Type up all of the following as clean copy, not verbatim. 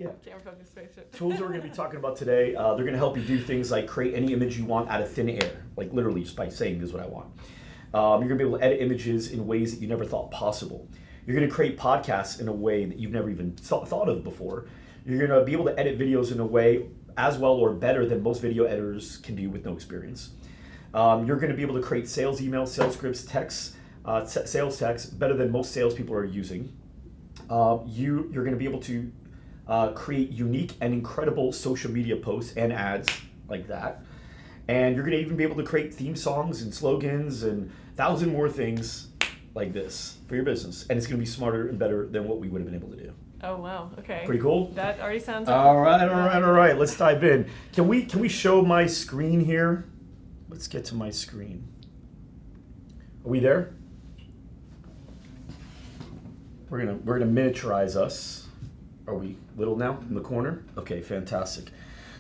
Yeah. Camera focus spaceship. Tools that we're going to be talking about today, they're going to help you do things like create any image you want out of thin air, like literally just by saying this is what I want. You're going to be able to edit images in ways that you never thought possible. You're going to create podcasts in a way that you've never even thought of before. You're going to be able to edit videos in a way as well or better than most video editors can do with no experience. You're going to be able to create sales emails, sales scripts, texts, sales text better than most salespeople are using. You're going to be able to create unique and incredible social media posts and ads like that. And you're going to even be able to create theme songs and slogans and 1,000 more things like this for your business. And it's going to be smarter and better than what we would have been able to do. Oh, wow. Okay. Pretty cool? That already sounds all right. Let's dive in. Can we show my screen here? Let's get to my screen. Are we there? We're gonna miniaturize us. Are we little now in the corner? Okay, fantastic.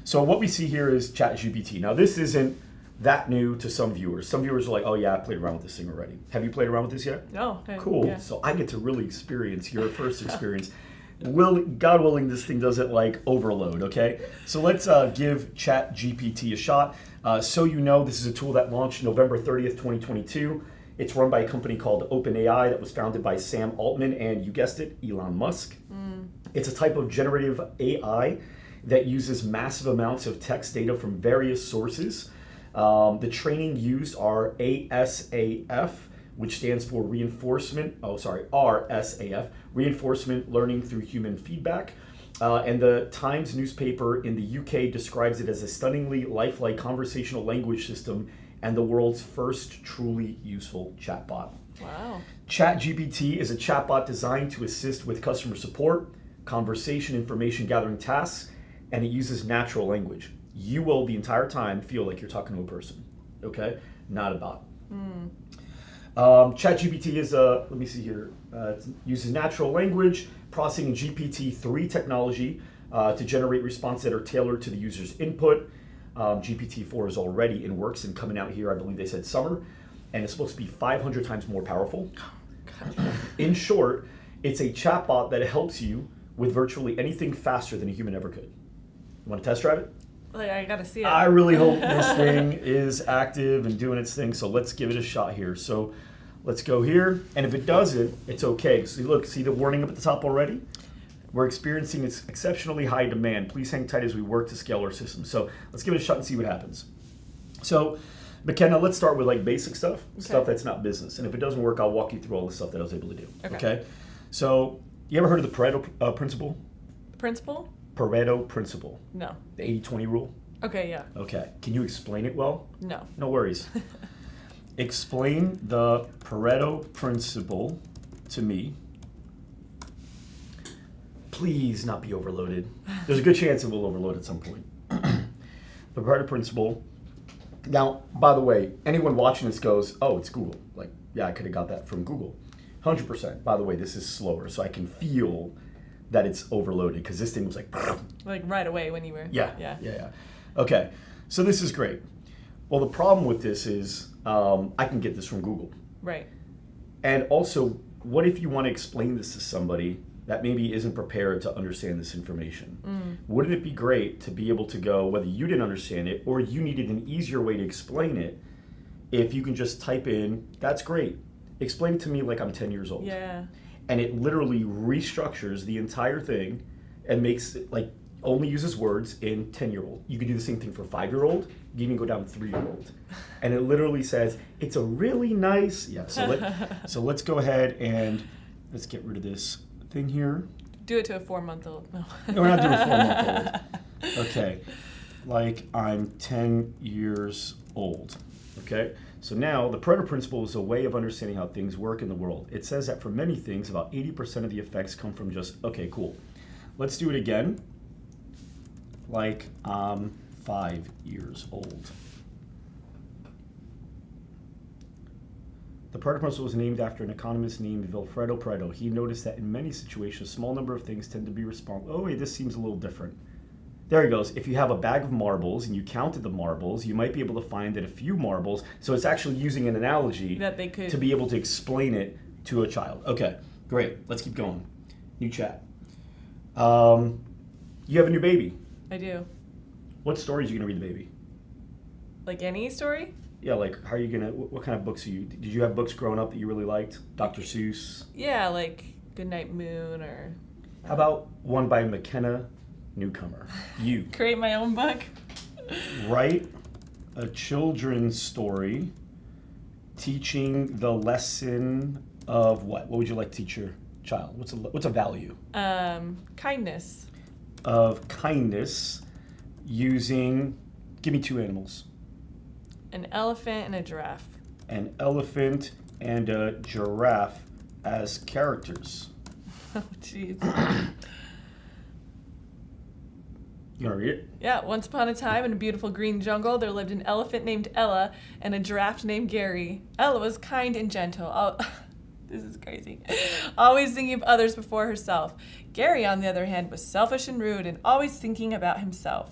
So what we see here is ChatGPT. Now this isn't that new to some viewers. Some viewers are like, oh yeah, I played around with this thing already. Have you played around with this yet? No. Cool. Yeah. So I get to really experience your first experience. God willing, this thing doesn't like overload, okay? So let's give ChatGPT a shot. So you know, this is a tool that launched November 30th, 2022. It's run by a company called OpenAI that was founded by Sam Altman and, you guessed it, Elon Musk. It's a type of generative AI that uses massive amounts of text data from various sources. The training used are ASAF, which stands for RSAF, Reinforcement Learning Through Human Feedback. And the Times newspaper in the UK describes it as a stunningly lifelike conversational language system and the world's first truly useful chatbot. Wow. ChatGPT is a chatbot designed to assist with customer support, conversation, information gathering tasks, and it uses natural language. You will the entire time feel like you're talking to a person, okay? Not a bot. ChatGPT is let me see here, it uses natural language processing GPT-3 technology to generate responses that are tailored to the user's input. GPT-4 is already in works and coming out here, I believe they said summer, and it's supposed to be 500 times more powerful. In short, it's a chatbot that helps you with virtually anything faster than a human ever could. You want to test drive it? Like, I gotta see it. I really hope this thing is active and doing its thing, so let's give it a shot here. So let's go here, and if it doesn't, it's okay. So look, see the warning up at the top already? We're experiencing exceptionally high demand. Please hang tight as we work to scale our system. So let's give it a shot and see what happens. So McKenna, let's start with like basic stuff, stuff that's not business. And if it doesn't work, I'll walk you through all the stuff that I was able to do. Okay? So you ever heard of the Pareto principle? Principle? Pareto principle. No. The 80-20 rule? Okay, yeah. Okay. Can you explain it well? No. No worries. Explain the Pareto principle to me. Please not be overloaded. There's a good chance it will overload at some point. The Pareto principle. Now, by the way, anyone watching this goes, oh, it's Google. Like, yeah, I could have got that from Google. 100%. By the way, this is slower, so I can feel that it's overloaded because this thing was like right away when you were. Yeah. Okay, so this is great. Well, the problem with this is I can get this from Google. Right. And also, what if you want to explain this to somebody that maybe isn't prepared to understand this information? Wouldn't it be great to be able to go, whether you didn't understand it or you needed an easier way to explain it, if you can just type in, that's great. Explain it to me like I'm 10 years old. Yeah. And it literally restructures the entire thing and makes it like only uses words in 10-year-old. You can do the same thing for 5-year-old. You can even go down to 3-year-old. And it literally says, it's a really nice, so let's go ahead and let's get rid of this thing here. Do it to a 4-month-old. No. No, we're not doing a 4-month-old. Okay, like I'm 10 years old. Okay, so now the Pareto principle is a way of understanding how things work in the world. It says that for many things, about 80% of the effects come from just, okay, cool. Let's do it again. Like I'm 5 years old. The Pareto principle was named after an economist named Vilfredo Pareto. He noticed that in many situations, a small number of things tend to be responsible. Oh wait, this seems a little different. There he goes. If you have a bag of marbles and you counted the marbles, you might be able to find that a few marbles, so it's actually using an analogy that they could, to be able to explain it to a child. Okay, great. Let's keep going. New chat. You have a new baby. I do. What stories are you going to read the baby? Like any story? Yeah, like how are you going to, what kind of books are you, did you have books growing up that you really liked? Dr. Seuss? Yeah, like Goodnight Moon or... How about one by McKenna Newcomer? You. Create my own book? Write a children's story teaching the lesson of what? What would you like to teach your child? What's a value? Kindness. Of kindness using, give me 2 animals. An elephant and a giraffe. An elephant and a giraffe as characters. Oh, jeez. You want to read it? Yeah, once upon a time in a beautiful green jungle, there lived an elephant named Ella and a giraffe named Gary. Ella was kind and gentle. This is crazy. Always thinking of others before herself. Gary, on the other hand, was selfish and rude and always thinking about himself.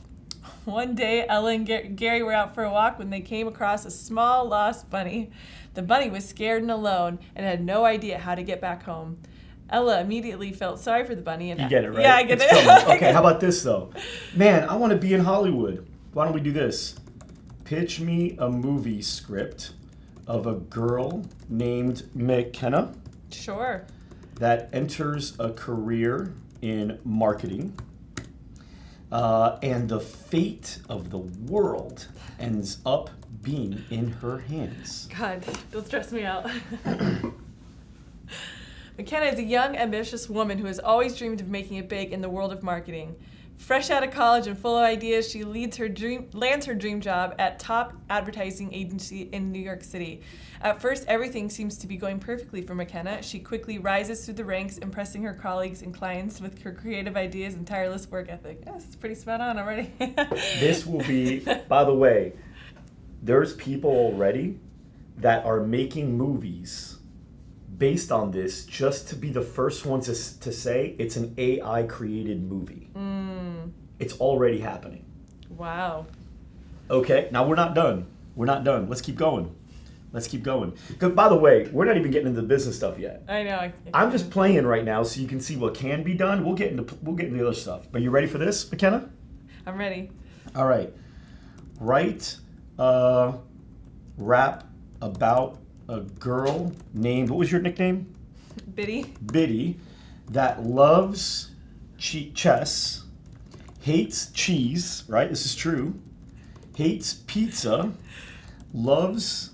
One day, Ella and Gary were out for a walk when they came across a small lost bunny. The bunny was scared and alone and had no idea how to get back home. Ella immediately felt sorry for the bunny. And You get it, right? Yeah, I get It's it. coming. Okay, how about this, though? Man, I want to be in Hollywood. Why don't we do this? Pitch me a movie script of a girl named McKenna Sure. that enters a career in marketing, and the fate of the world ends up being in her hands. God, don't stress me out. McKenna is a young, ambitious woman who has always dreamed of making it big in the world of marketing. Fresh out of college and full of ideas, she lands her dream job at top advertising agency in New York City. At first, everything seems to be going perfectly for McKenna. She quickly rises through the ranks, impressing her colleagues and clients with her creative ideas and tireless work ethic. Yes, it's pretty spot on already. This will be, by the way, there's people already that are making movies based on this just to be the first ones to say it's an AI created movie. It's already happening. Wow. Okay, now we're not done. We're not done. Let's keep going. Let's keep going. 'Cause, by the way, we're not even getting into the business stuff yet. I know. I'm just playing right now so you can see what can be done. We'll get into the other stuff. But you ready for this, McKenna? I'm ready. All right. Write a rap about a girl named, what was your nickname? Biddy. Biddy, that loves chess, hates cheese, right? This is true. Hates pizza, loves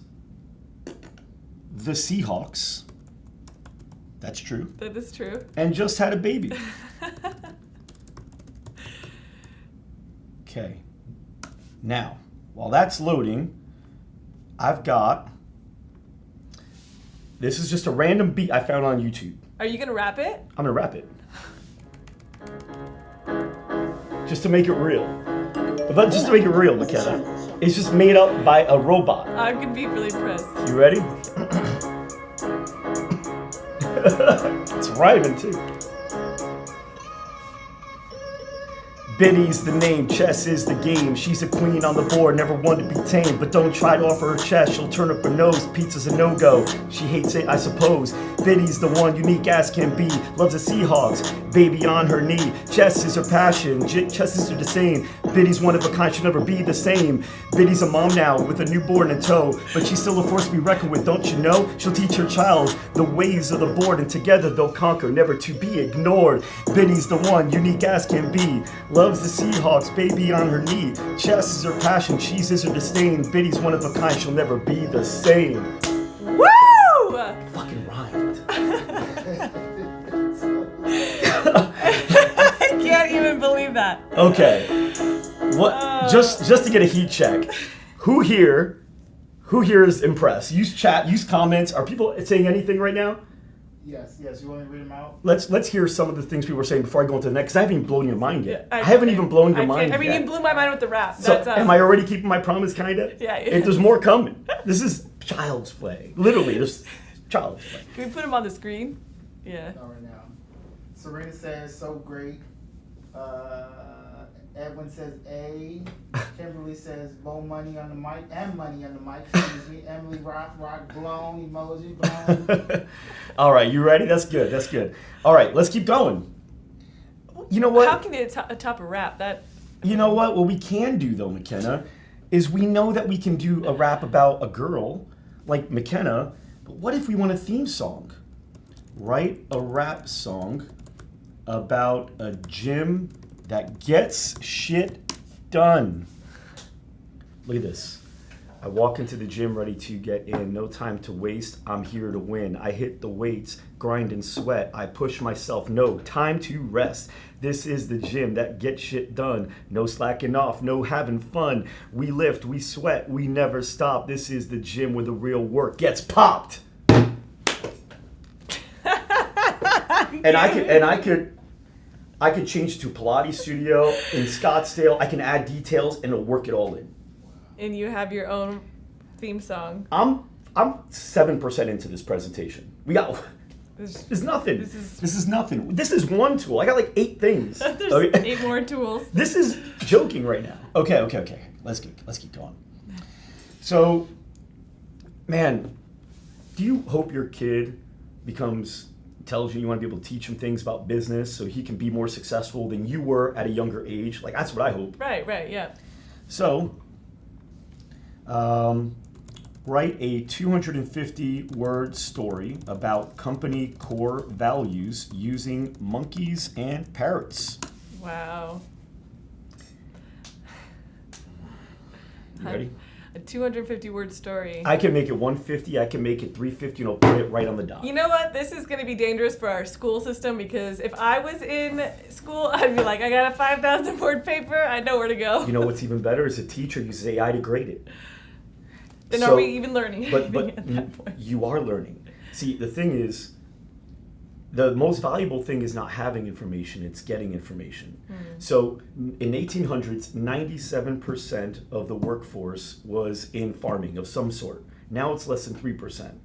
the Seahawks. That's true. That is true. And just had a baby. Okay. Now, while that's loading, I've got, this is just a random beat I found on YouTube. Are you going to rap it? I'm going to rap it. Just to make it real. But just to make it real, McKenna. It's just made up by a robot. I'm going to be really impressed. You ready? It's rhyming too. Biddy's the name, chess is the game. She's a queen on the board, never one to be tamed. But don't try to offer her chess, she'll turn up her nose. Pizza's a no-go, she hates it, I suppose. Biddy's the one, unique as can be. Loves the Seahawks, baby on her knee. Chess is her passion, chess is her disdain. Biddy's one of a kind, she'll never be the same. Biddy's a mom now, with a newborn in tow. But she's still a force to be reckoned with, don't you know? She'll teach her child the ways of the board, and together they'll conquer, never to be ignored. Biddy's the one, unique as can be. Loves the Seahawks, baby on her knee. Chess is her passion, cheese is her disdain. Biddy's one of a kind, she'll never be the same. Woo! Fucking rhymed. I can't even believe that. Okay. What? Just to get a heat check. Who here is impressed? Use chat, use comments. Are people saying anything right now? Yes. You want me to read them out? Let's hear some of the things people were saying before I go into the next. Because I haven't even blown your mind yet. Yeah, I haven't even blown your mind I mean, yet. you blew my mind with the rap. So am I already keeping my promise, kinda? Yeah. If there's more coming. This is child's play. Literally, this child's play. Can we put him on the screen? Yeah. Not right now. Serena says, so great. Edwin says A. Kimberly says, blow money on the mic. And money on the mic. Excuse me. Emily rock blown. Emoji blown. All right, you ready? That's good. All right, let's keep going. Well, you know what? How can you top a rap? You know what? What we can do though, McKenna, is we know that we can do a rap about a girl like McKenna, but what if we want a theme song? Write a rap song about a gym that gets shit done. Look at this. I walk into the gym ready to get in. No time to waste. I'm here to win. I hit the weights, grind and sweat. I push myself. No time to rest. This is the gym that gets shit done. No slacking off. No having fun. We lift. We sweat. We never stop. This is the gym where the real work gets popped. And I could change to Pilates studio in Scottsdale. I can add details and it'll work it all in. And you have your own theme song. I'm 7% into this presentation. We got this is nothing. This is nothing. This is one tool. I got like 8 things. There's Okay? 8 more tools. This is joking right now. Okay. Let's keep going. So, man, do you hope your kid becomes intelligent? You want to be able to teach him things about business so he can be more successful than you were at a younger age? Like, that's what I hope. Right, yeah. So, write a 250-word story about company core values using monkeys and parrots. Wow. You ready? A 250-word story. I can make it 150, I can make it 350, and I'll put it right on the dot. You know what? This is going to be dangerous for our school system because if I was in school, I'd be like, I got a 5,000-word paper. I know where to go. You know what's even better is a teacher uses AI to grade it. Then are we even learning But anything at that point? you are learning. See, the thing is, the most valuable thing is not having information, it's getting information. So in 1800s, 97% of the workforce was in farming of some sort. Now it's less than 3%.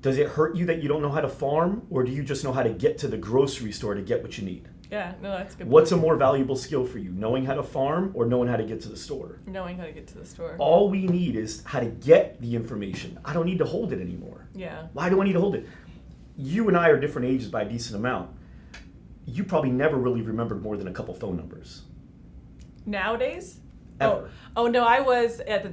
Does it hurt you that you don't know how to farm, or do you just know how to get to the grocery store to get what you need? Yeah, no, that's a good. What's a more valuable skill for you, knowing how to farm or knowing how to get to the store? Knowing how to get to the store. All we need is how to get the information. I don't need to hold it anymore. Yeah. Why do I need to hold it? You and I are different ages by a decent amount. You probably never really remembered more than a couple phone Nowadays? Ever. Oh no, I was at the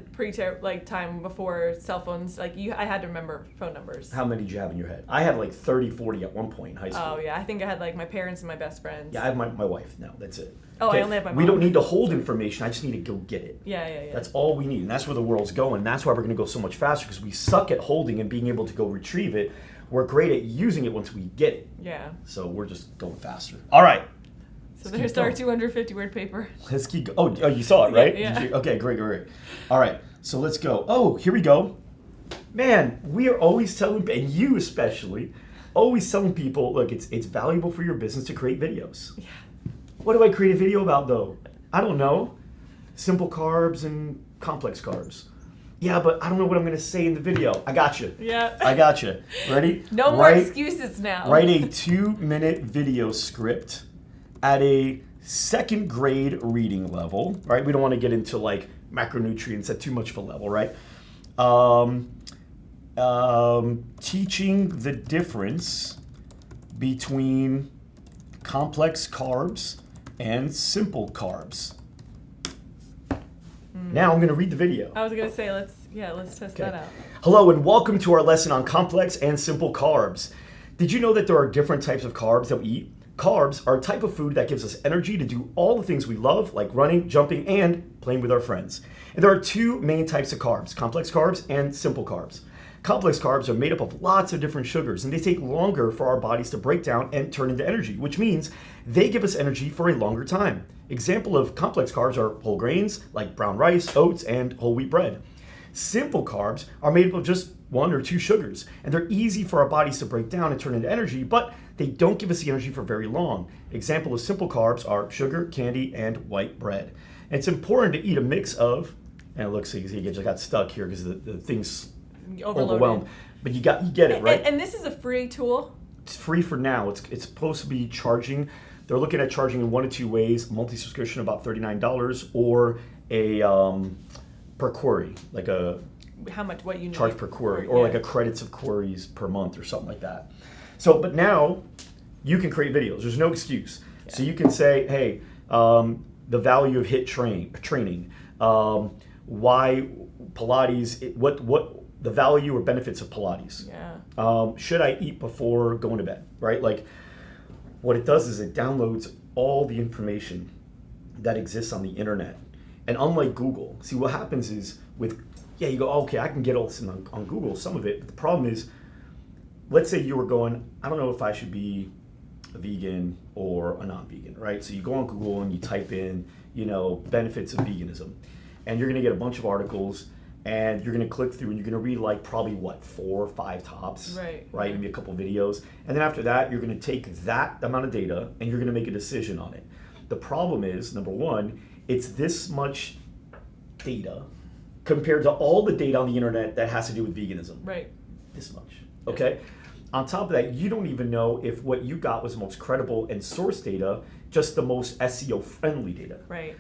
time before cell phones. I had to remember phone numbers. How many did you have in your head? I had like 30, 40 at one point in high school. Oh yeah, I think I had like my parents and my best friends. Yeah, I have my wife now. That's it. Oh, I only have my mom. We don't need to hold information. I just need to go get it. Yeah. That's all we need. And that's where the world's going. That's why we're going to go so much faster because we suck at holding and being able to go retrieve it. We're great at using it once we get it. Yeah. So we're just going faster. All right. So there's our 250-word paper. Let's keep going. Oh, you saw it, right? Yeah. Okay, great. All right, so let's go. Oh, here we go. Man, we are always telling, and you especially, always telling people, look, it's valuable for your business to create videos. Yeah. What do I create a video about, though? I don't know. Simple carbs and complex carbs. Yeah, but I don't know what I'm going to say in the video. I got you. Yeah. I got you. Ready? No more excuses now. Write a 2-minute video script at a 2nd grade reading level, right? We don't want to get into like macronutrients at too much of a level, right? Teaching the difference between complex carbs and simple carbs. Now I'm going to read the video. I was going to say, let's test that out. Hello and welcome to our lesson on complex and simple carbs. Did you know that there are different types of carbs that we eat? Carbs are a type of food that gives us energy to do all the things we love, like running, jumping, and playing with our friends. And there are 2 main types of carbs, complex carbs and simple carbs. Complex carbs are made up of lots of different sugars, and they take longer for our bodies to break down and turn into energy, which means they give us energy for a longer time. Example of complex carbs are whole grains, like brown rice, oats, and whole wheat bread. Simple carbs are made up of just 1 or 2 sugars, and they're easy for our bodies to break down and turn into energy, but they don't give us the energy for very long. Example of simple carbs are sugar, candy, and white bread. And it's important to eat a mix of, and it looks like he just got stuck here because the thing's overwhelmed. But you get it, right? And this is a free tool? It's free for now. It's supposed to be charging. They're looking at charging in 1 of 2 ways, monthly subscription about $39 or a per query, like a how much, what you need. Charge per query, or like a credits of queries per month or something like that. So, but now you can create videos. There's no excuse. So you can say, hey, the value of HIIT training, why Pilates, what the value or benefits of Pilates. Yeah. Should I eat before going to bed, right? Like what it does is it downloads all the information that exists on the internet. And unlike Google, see what happens is you go, okay, I can get all this on Google, some of it. But the problem is, let's say you were going, I don't know if I should be a vegan or a non-vegan, right? So you go on Google and you type in, benefits of veganism. And you're gonna get a bunch of articles and you're gonna click through and you're gonna read like probably 4 or 5 tops, right? Maybe a couple videos. And then after that, you're gonna take that amount of data and you're gonna make a decision on it. The problem is, number one, it's this much data compared to all the data on the internet that has to do with veganism. Right. This much, okay? On top of that, you don't even know if what you got was the most credible and source data, just the most SEO friendly data. Right.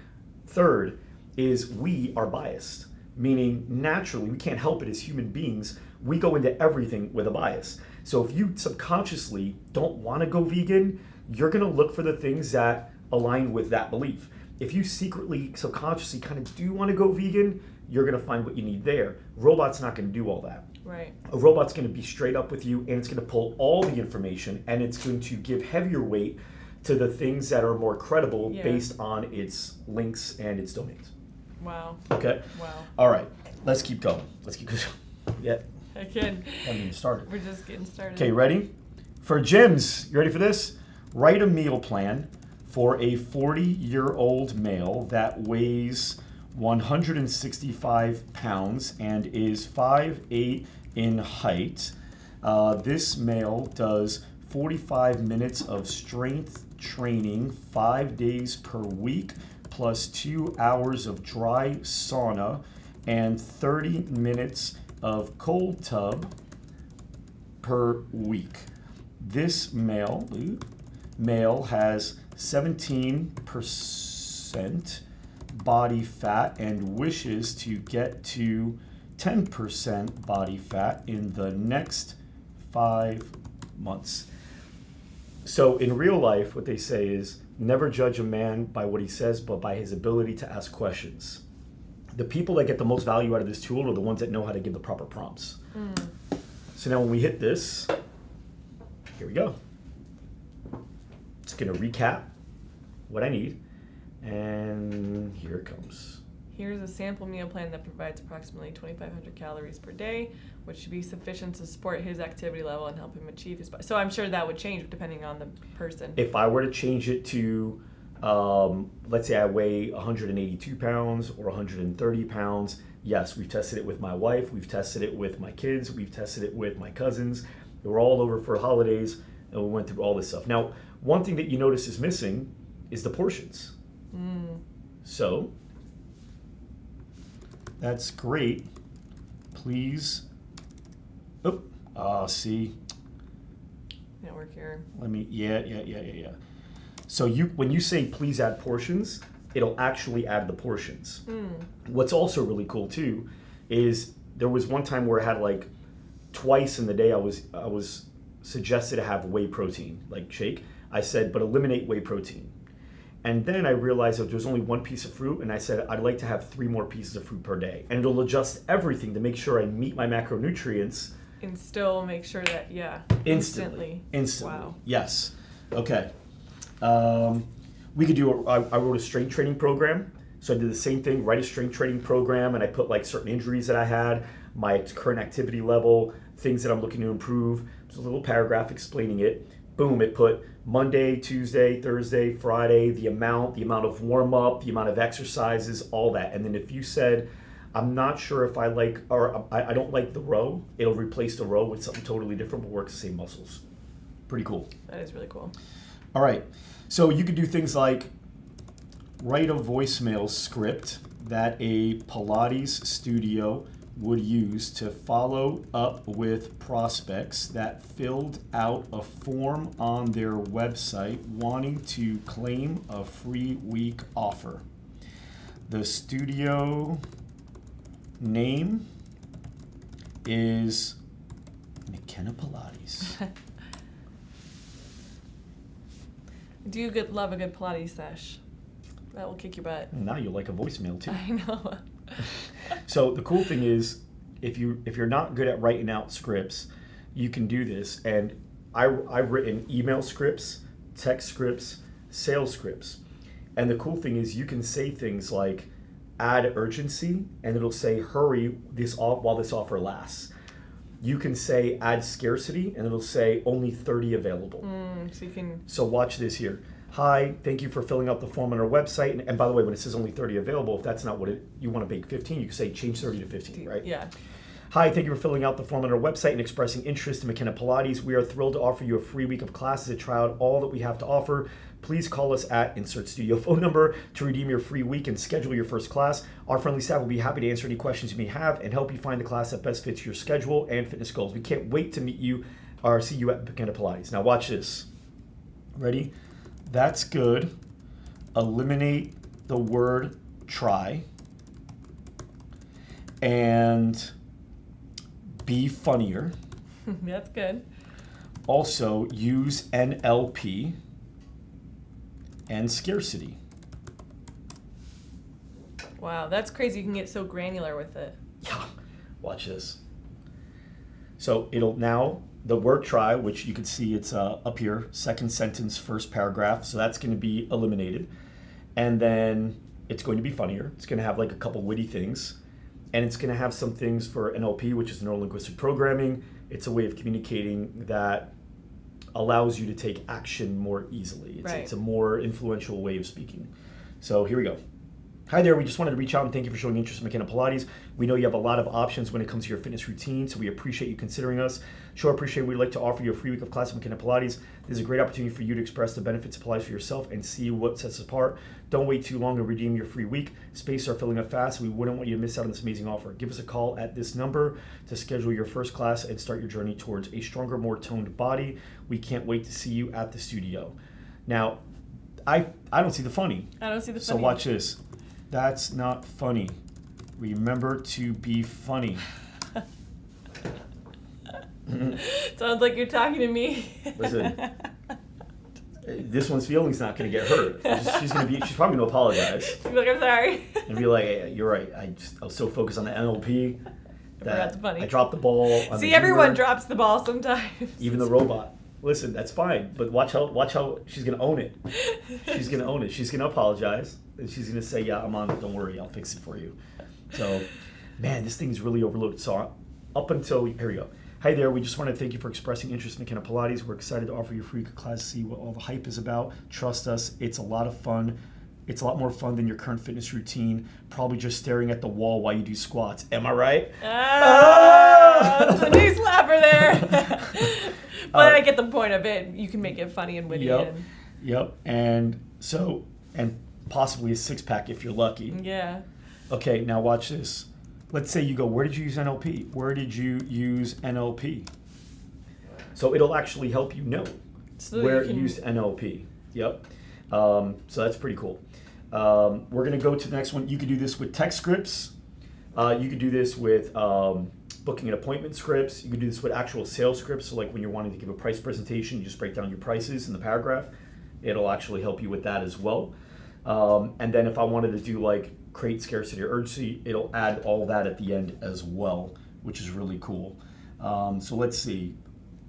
Third is we are biased, meaning naturally, we can't help it as human beings, we go into everything with a bias. So if you subconsciously don't wanna go vegan, you're gonna look for the things that align with that belief. If you secretly, subconsciously kind of do wanna go vegan, you're gonna find what you need there. Robot's not gonna do all that. Right. A robot's gonna be straight up with you and it's gonna pull all the information and it's going to give heavier weight to the things that are more credible based on its links and its domains. Wow. Okay? Wow. All right, let's keep going. Yeah. Again. Haven't even started. We're just getting started. Okay, ready? For gyms, you ready for this? Write a meal plan for a 40-year-old male that weighs 165 pounds and is 5'8" in height. This male does 45 minutes of strength training 5 days per week, plus 2 hours of dry sauna and 30 minutes of cold tub per week. This male has 17% body fat and wishes to get to 10% body fat in the next 5 months. So in real life, what they say is never judge a man by what he says, but by his ability to ask questions. The people that get the most value out of this tool are the ones that know how to give the proper prompts. So now when we hit this, here we go. It's gonna recap what I need, and here it comes. Here's a sample meal plan that provides approximately 2,500 calories per day, which should be sufficient to support his activity level and help him achieve his. So I'm sure that would change depending on the person. If I were to change it to, let's say I weigh 182 pounds or 130 pounds, yes, we've tested it with my wife, we've tested it with my kids, we've tested it with my cousins. They were all over for holidays, and we went through all this stuff. Now, one thing that you notice is missing is the portions. So, that's great. Please, see. Network here. Let me, yeah. So when you say please add portions, it'll actually add the portions. What's also really cool too is there was one time where I had like twice in the day I was suggested to have whey protein, like shake. I said, but eliminate whey protein. And then I realized that there's only one piece of fruit, and I said, I'd like to have 3 more pieces of fruit per day. And it'll adjust everything to make sure I meet my macronutrients. And still make sure that, Instantly. Wow. Yes. Okay. We could do, I wrote a strength training program. So I did the same thing, write a strength training program, and I put like certain injuries that I had, my current activity level, things that I'm looking to improve. There's a little paragraph explaining it. Boom, it put Monday, Tuesday, Thursday, Friday, the amount of warm up, the amount of exercises, all that. And then if you said, I'm not sure if I like, or I don't like the row, it'll replace the row with something totally different, but works the same muscles. Pretty cool. That is really cool. All right, so you could do things like write a voicemail script that a Pilates studio would use to follow up with prospects that filled out a form on their website wanting to claim a free week offer. The studio name is McKenna Pilates. Love a good Pilates sesh. That will kick your butt. Now you'll like a voicemail too. I know. So the cool thing is, if you're not good at writing out scripts, you can do this. And I've written email scripts, text scripts, sales scripts. And the cool thing is you can say things like add urgency, and it'll say hurry while this offer lasts. You can say add scarcity, and it'll say only 30 available. So watch this here. Hi, thank you for filling out the form on our website. And by the way, when it says only 30 available, if that's not what you want to bake 15, you can say change 30 to 15, right? Yeah. Hi, thank you for filling out the form on our website and expressing interest in McKenna Pilates. We are thrilled to offer you a free week of classes to try out all that we have to offer. Please call us at insert studio phone number to redeem your free week and schedule your first class. Our friendly staff will be happy to answer any questions you may have and help you find the class that best fits your schedule and fitness goals. We can't wait to meet you or see you at McKenna Pilates. Now watch this. Ready? That's good. Eliminate the word try. And be funnier. That's good. Also, use NLP and scarcity. Wow, that's crazy. You can get so granular with it. Yeah, watch this. So it'll now, the word try, which you can see it's up here, second sentence, first paragraph. So that's going to be eliminated. And then it's going to be funnier. It's going to have like a couple witty things. And it's going to have some things for NLP, which is neuro-linguistic programming. It's a way of communicating that allows you to take action more easily. It's a more influential way of speaking. So here we go. Hi there, we just wanted to reach out and thank you for showing interest in McKenna Pilates. We know you have a lot of options when it comes to your fitness routine, so we appreciate you considering us. Sure appreciate we'd like to offer you a free week of class at McKenna Pilates. This is a great opportunity for you to express the benefits of Pilates for yourself and see what sets us apart. Don't wait too long to redeem your free week. Spaces are filling up fast, so we wouldn't want you to miss out on this amazing offer. Give us a call at this number to schedule your first class and start your journey towards a stronger, more toned body. We can't wait to see you at the studio. Now, I don't see the funny. I don't see the So funny. watch this. That's not funny. Remember to be funny. Sounds like you're talking to me. Listen, this one's feelings not going to get hurt. She's probably going to apologize Be like, I'm sorry. and be like, hey, you're right. I was so focused on the NLP That's funny. I dropped the ball. On See, the everyone humor, drops the ball sometimes. even the robot. Listen, that's fine, but watch how she's going to own it. She's going to own it. She's going to apologize, and she's going to say, yeah, I'm on it. Don't worry. I'll fix it for you. So, man, this thing is really overloaded. So up until, here we go. Hi there, we just want to thank you for expressing interest in McKenna Pilates. We're excited to offer you a free class to see what all the hype is about. Trust us, it's a lot of fun. It's a lot more fun than your current fitness routine. Probably just staring at the wall while you do squats. Am I right? That's a knee slapper there. But I get the point of it. You can make it funny and witty. Yep. And possibly a six-pack if you're lucky. Yeah. Okay, now watch this. Let's say you go, where did you use NLP? Where did you use NLP? So it'll actually help you know where you used NLP. Yep. So that's pretty cool. We're going to go to the next one. You could do this with text scripts. You could do this with booking an appointment scripts. You could do this with actual sales scripts. So like when you're wanting to give a price presentation, you just break down your prices in the paragraph. It'll actually help you with that as well. And then if I wanted to do like create scarcity or urgency, it'll add all that at the end as well, which is really cool. So let's see.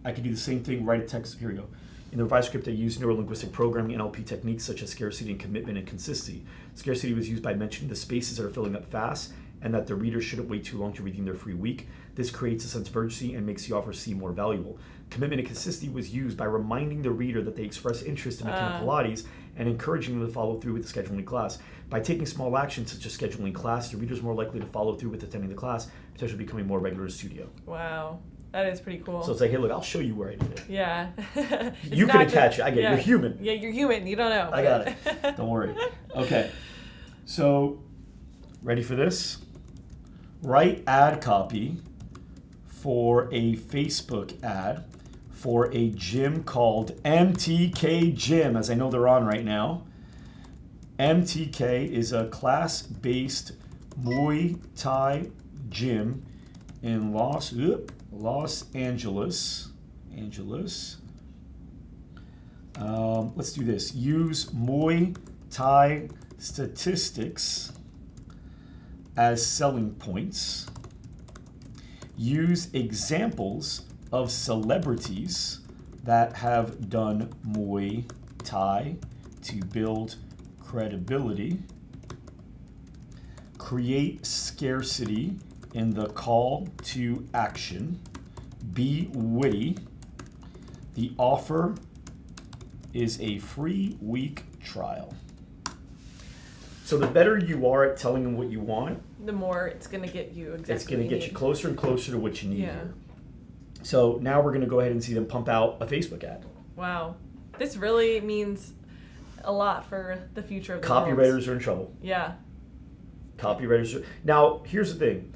I could do the same thing, write a text. Here we go. In the revised script, I used neuro-linguistic programming NLP techniques such as scarcity and commitment and consistency. Scarcity was used by mentioning the spaces that are filling up fast and that the reader shouldn't wait too long to redeem their free week. This creates a sense of urgency and makes the offer seem more valuable. Commitment and consistency was used by reminding the reader that they express interest in McKenna Pilates and encouraging them to follow through with the scheduling class. By taking small actions such as scheduling class, the reader is more likely to follow through with attending the class, potentially becoming more regular in the studio. Wow. That is pretty cool. So it's like, hey, look, I'll show you where I did it. Yeah. You couldn't catch it. I get it. You're human. Yeah, you're human. You don't know. I got it. Don't worry. Okay. So, ready for this? Write ad copy for a Facebook ad for a gym called MTK Gym, as I know they're on right now. MTK is a class-based Muay Thai gym in Los Angeles. Let's do this. Use Muay Thai statistics as selling points. Use examples of celebrities that have done Muay Thai to build credibility. Create scarcity in the call to action. Be witty. The offer is a free week trial. So the better you are at telling them what you want, The more it's going to get you exactly it's going to get you closer and closer to what you need Yeah. here. So now we're going to go ahead and see them pump out a Facebook ad. Wow. This really means a lot for the future of the Copywriters world. are in trouble. Yeah. Copywriters are... Now, here's the thing.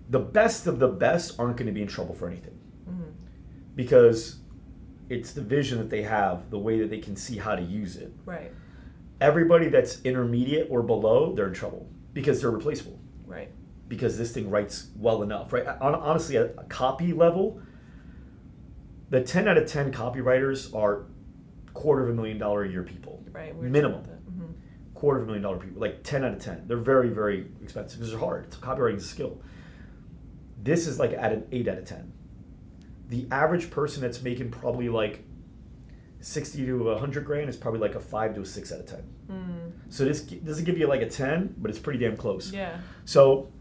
The best of the best aren't going to be in trouble for anything. Mhm. Because it's the vision that they have, the way that they can see how to use it. Right. Everybody that's intermediate or below, they're in trouble because they're replaceable. Right. Because this thing writes well enough, right? Honestly, at a copy level, the 10 out of 10 copywriters are $250,000 a year people. Right. Minimum. Mm-hmm. $250,000 people, like 10 out of 10. They're very, very expensive because they're hard. Copywriting is a skill. This is like at an 8 out of 10. The average person that's making probably like 60 to 100 grand is probably like a 5 to a 6 out of 10. So this doesn't give you like a 10, but it's pretty damn close. Yeah. So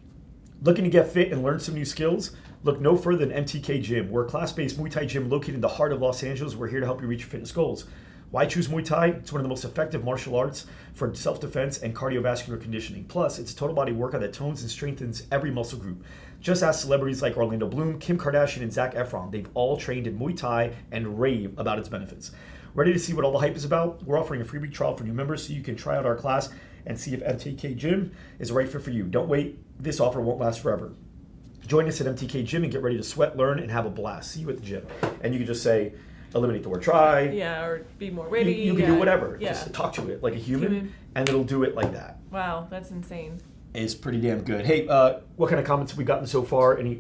looking to get fit and learn some new skills? Look no further than MTK Gym. We're a class-based Muay Thai gym located in the heart of Los Angeles. We're here to help you reach your fitness goals. Why choose Muay Thai? It's one of the most effective martial arts for self-defense and cardiovascular conditioning. Plus, it's a total body workout that tones and strengthens every muscle group. Just ask celebrities like Orlando Bloom, Kim Kardashian, and Zac Efron. They've all trained in Muay Thai and rave about its benefits. Ready to see what all the hype is about? We're offering a free week trial for new members so you can try out our class and see if MTK Gym is the right fit for you. Don't wait. This offer won't last forever. Join us at MTK Gym and get ready to sweat, learn, and have a blast. See you at the gym. And you can just say, eliminate the word try. Yeah, or be more witty. You can do whatever. Yeah. Just talk to it like a human, and it'll do it like that. Wow, that's insane. It's pretty damn good. Hey, what kind of comments have we gotten so far? Any?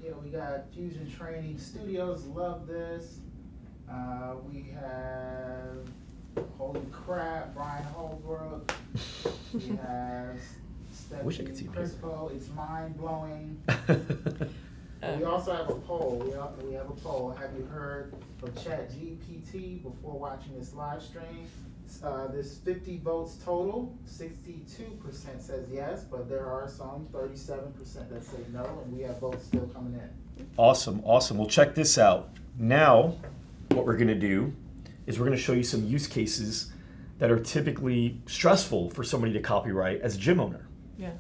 Yeah, we got Fusion Training Studios. Love this. We have Holy Crap, Brian Holbrook. We have Wish I could see Stephanie Crispo. It's mind blowing. paper. We also have a poll. We have a poll. Have you heard of ChatGPT before watching this live stream? There's 50 votes total. 62% says yes, but there are some 37% that say no, and we have votes still coming in. Awesome. Well, check this out. Now, what we're going to do is we're going to show you some use cases that are typically stressful for somebody to copyright as a gym owner. Yeah.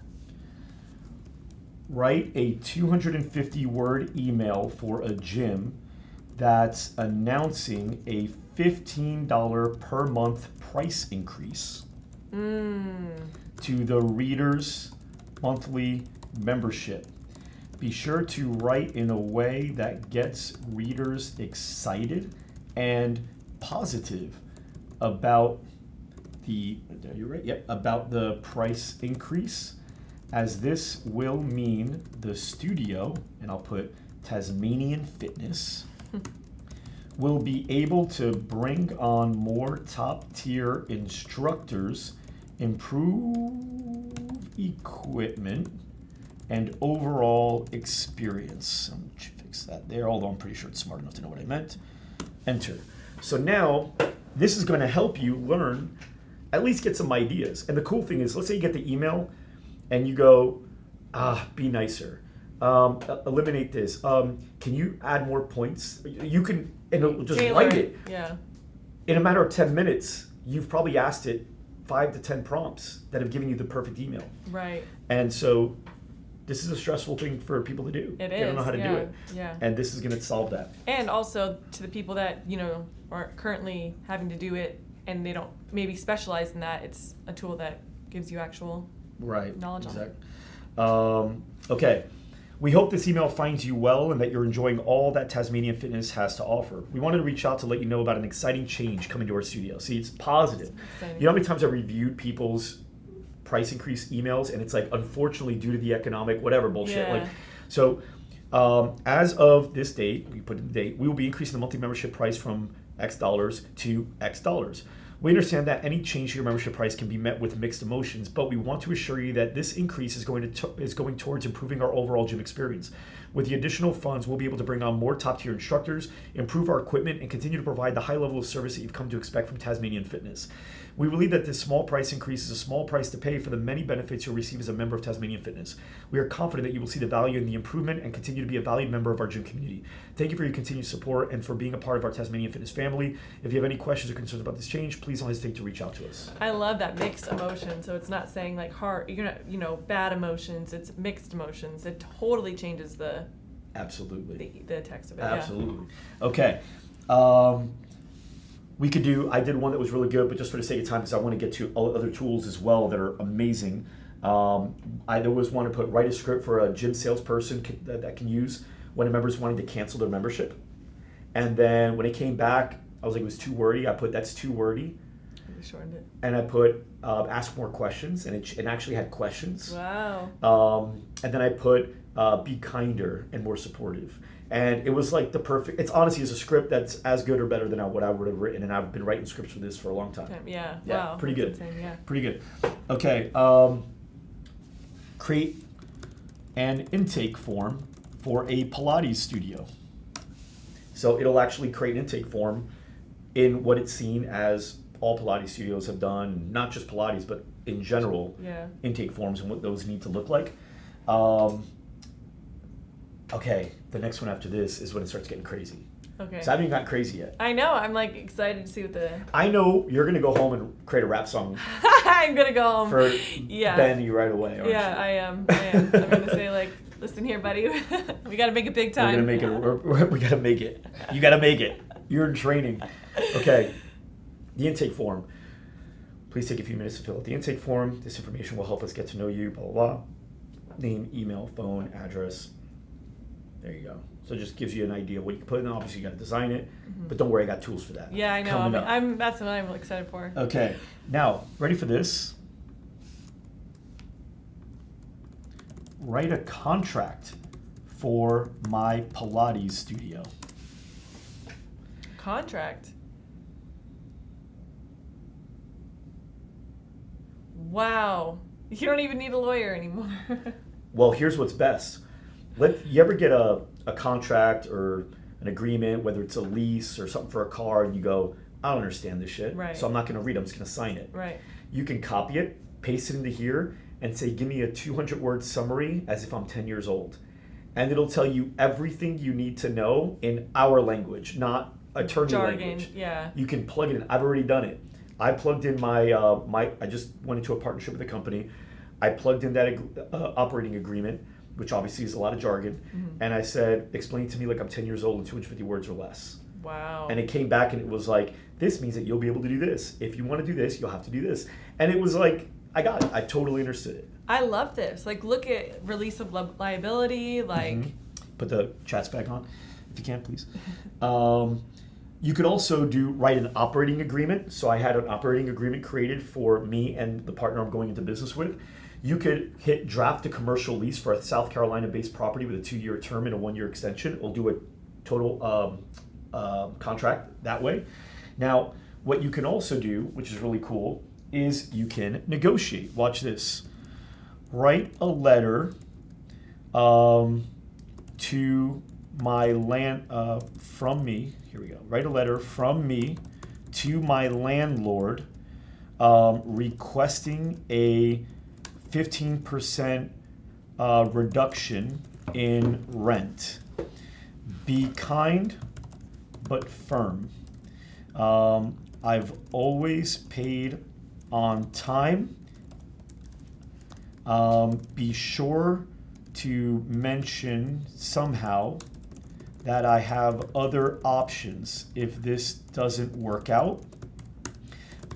Write a 250-word email for a gym that's announcing a $15 per month price increase to the reader's monthly membership. Be sure to write in a way that gets readers excited and positive about about the price increase, as this will mean the studio, and I'll put Tasmanian Fitness, will be able to bring on more top-tier instructors, improve equipment, and overall experience. I'm going to fix that there, although I'm pretty sure it's smart enough to know what I meant. Enter. So now, this is going to help you learn, at least get some ideas. And the cool thing is, let's say you get the email, and you go, be nicer. Eliminate this. Can you add more points? You can, and it'll just write it. Yeah. In a matter of 10 minutes, you've probably asked it 5 to 10 prompts that have given you the perfect email. Right. And so this is a stressful thing for people to do. It is. They don't know how to do it. Yeah. And this is going to solve that. And also to the people that, aren't currently having to do it and they don't maybe specialize in that, it's a tool that gives you actual knowledge on it. Okay. We hope this email finds you well and that you're enjoying all that Tasmanian Fitness has to offer. We wanted to reach out to let you know about an exciting change coming to our studio. See, it's positive. Exciting. You know how many times I've reviewed people's price increase emails and it's like, unfortunately, due to the economic whatever bullshit. Yeah. As of this date, we put in the date, we will be increasing the monthly membership price from X dollars to X dollars. We understand that any change to your membership price can be met with mixed emotions, but we want to assure you that this increase is going towards improving our overall gym experience. With the additional funds, we'll be able to bring on more top-tier instructors, improve our equipment, and continue to provide the high level of service that you've come to expect from Tasmanian Fitness. We believe that this small price increase is a small price to pay for the many benefits you'll receive as a member of Tasmanian Fitness. We are confident that you will see the value in the improvement and continue to be a valued member of our gym community. Thank you for your continued support and for being a part of our Tasmanian Fitness family. If you have any questions or concerns about this change, please don't hesitate to reach out to us. I love that mixed emotion. So it's not saying like hard, you're not, bad emotions. It's mixed emotions. It totally changes the Absolutely. the text of it. Absolutely. Okay. I did one that was really good, but just for the sake of time, because I want to get to other tools as well that are amazing. I always want to write a script for a gym salesperson that can use when a member's wanting to cancel their membership. And then when it came back, I was like, it was too wordy. I put, that's too wordy. You shortened it. And I put, ask more questions, and it actually had questions. Wow. And then I put, be kinder and more supportive. And it was like the perfect, it's honestly is a script that's as good or better than what I would have written. And I've been writing scripts for this for a long time. Yeah. Yeah, Wow. pretty good. Insane. Yeah. Pretty good. Okay. Create an intake form for a Pilates studio. So it'll actually create an intake form in what it's seen as all Pilates studios have done, not just Pilates, but in general, intake forms and what those need to look like. Okay, the next one after this is when it starts getting crazy. Okay. So I haven't even gotten crazy yet. I know. I'm like excited to see what the. I know you're gonna go home and create a rap song. I'm gonna go home. For Ben, you right away. Aren't you? I am. I'm gonna say like, listen here, buddy. We gotta make it big time. We're gonna make it. We gotta make it. You gotta make it. You're in training. Okay. The intake form. Please take a few minutes to fill out the intake form. This information will help us get to know you. Blah blah blah. Name, email, phone, address. There you go. So it just gives you an idea of what you can put in. Obviously, you got to design it, but don't worry, I got tools for that. Yeah, I know. That's what I'm excited for. Okay, now ready for this? Write a contract for my Pilates studio. Contract. Wow, you don't even need a lawyer anymore. Well, here's what's best. You ever get a contract or an agreement, whether it's a lease or something for a car, and you go, I don't understand this shit, right. So I'm not going to read it, I'm just going to sign it. Right. You can copy it, paste it into here, and say, give me a 200-word summary as if I'm 10 years old. And it'll tell you everything you need to know in our language, not attorney jargon, language. Yeah. You can plug it in. I've already done it. I plugged in my I just went into a partnership with a company. I plugged in that operating agreement, which obviously is a lot of jargon, and I said, explain to me like I'm 10 years old and 250 words or less. Wow. And it came back and it was like, this means that you'll be able to do this. If you want to do this, you'll have to do this. And it was like, I got it. I totally understood it. I love this. Like, look at release of liability, like... Put the chats back on, if you can, please. You could also write an operating agreement. So I had an operating agreement created for me and the partner I'm going into business with. You could hit draft a commercial lease for a South Carolina-based property with a 2-year term and a 1-year extension. It'll do a total contract that way. Now, what you can also do, which is really cool, is you can negotiate. Watch this. Write a letter to my from me. Here we go. Write a letter from me to my landlord requesting a 15% reduction in rent. Be kind but firm. I've always paid on time. Be sure to mention somehow that I have other options if this doesn't work out,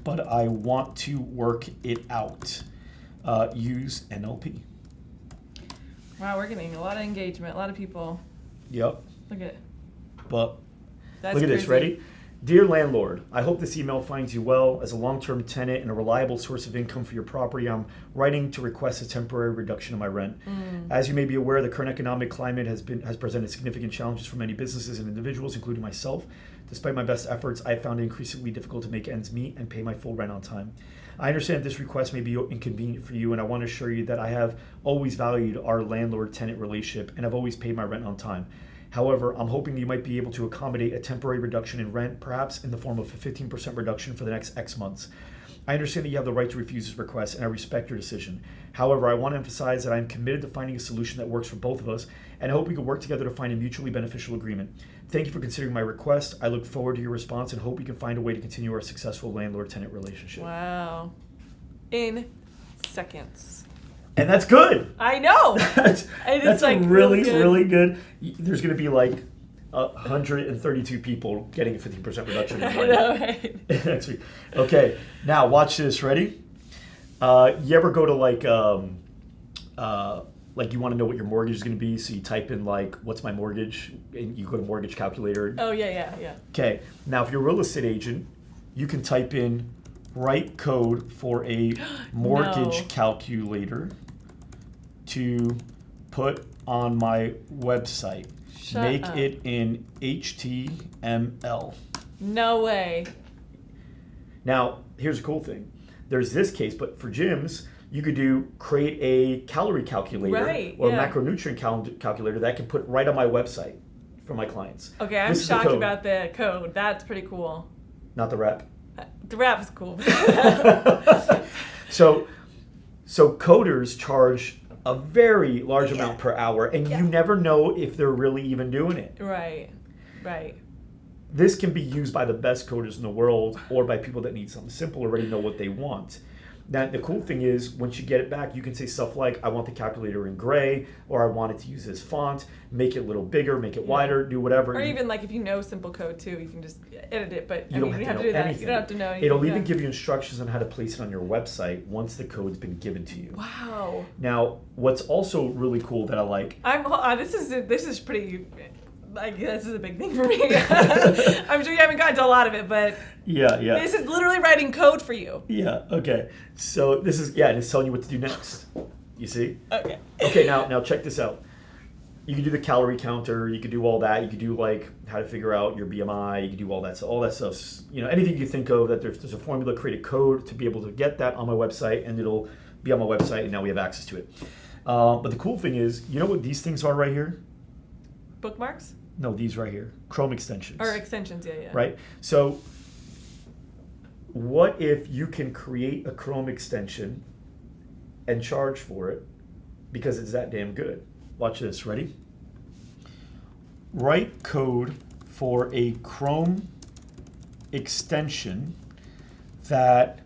but I want to work it out. Use NLP. Wow, we're getting a lot of engagement, a lot of people. Yep. Look at it. But That's look at crazy. this, ready? Dear landlord, I hope this email finds you well. As a long-term tenant and a reliable source of income for your property, I'm writing to request a temporary reduction of my rent. As you may be aware, the current economic climate has presented significant challenges for many businesses and individuals, including myself. Despite my best efforts, I have found it increasingly difficult to make ends meet and pay my full rent on time. I understand this request may be inconvenient for you, and I want to assure you that I have always valued our landlord-tenant relationship and have always paid my rent on time. However, I'm hoping you might be able to accommodate a temporary reduction in rent, perhaps in the form of a 15% reduction for the next X months. I understand that you have the right to refuse this request, and I respect your decision. However, I want to emphasize that I am committed to finding a solution that works for both of us, and I hope we can work together to find a mutually beneficial agreement. Thank you for considering my request. I look forward to your response and hope we can find a way to continue our successful landlord-tenant relationship. Wow. In seconds. And that's good. I know. That's like really good. There's going to be like 132 people getting a 15% reduction in I know, right? next week. Okay, now watch this. Ready? You ever go to like you want to know what your mortgage is going to be, so you type in like, what's my mortgage? And you go to mortgage calculator. Oh, yeah. Okay, now if you're a real estate agent, you can type in write code for a mortgage calculator to put on my website. Make it in HTML. No way. Now, here's a cool thing. There's this case, but for gyms, you could create a calorie calculator or a macronutrient calculator that I can put right on my website for my clients. Okay, I'm shocked about the code. That's pretty cool. Not the rep. The rap is cool. So coders charge a very large amount per hour, and you never know if they're really even doing it. Right. This can be used by the best coders in the world or by people that need something simple, already know what they want. Now, the cool thing is, once you get it back, you can say stuff like, I want the calculator in gray, or I want it to use this font, make it a little bigger, make it wider, do whatever. Or even like if you know simple code too, you can just edit it, but you don't have to do that. You don't have to know anything. It'll even give you instructions on how to place it on your website once the code's been given to you. Wow. Now, what's also really cool that I like... this is pretty... Like, this is a big thing for me. I'm sure you haven't gotten to a lot of it, but yeah. This is literally writing code for you. Yeah, okay. So this is, and it's telling you what to do next. You see? Okay. Okay, now check this out. You can do the calorie counter, you can do all that, you can do like how to figure out your BMI, you can do all that stuff. Anything you think of that there's a formula, create a code to be able to get that on my website, and it'll be on my website, and now we have access to it. But the cool thing is, you know what these things are right here? Bookmarks? No, these right here. Chrome extensions. Or extensions, yeah. Right? So what if you can create a Chrome extension and charge for it because it's that damn good? Watch this. Ready? Write code for a Chrome extension that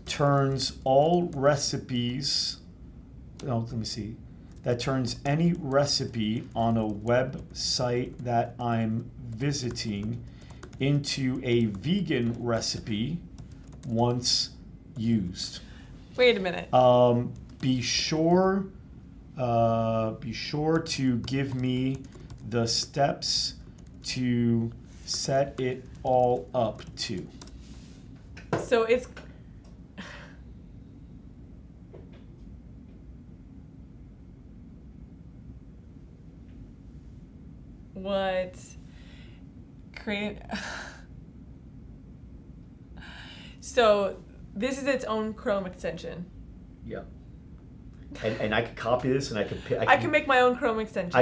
turns all recipes... let me see. That turns any recipe on a website that I'm visiting into a vegan recipe once used. Wait a minute. Be sure to give me the steps to set it all up to. So it's... What? Create... So this is its own Chrome extension. Yeah. And I can copy this, and I can make my own Chrome extension.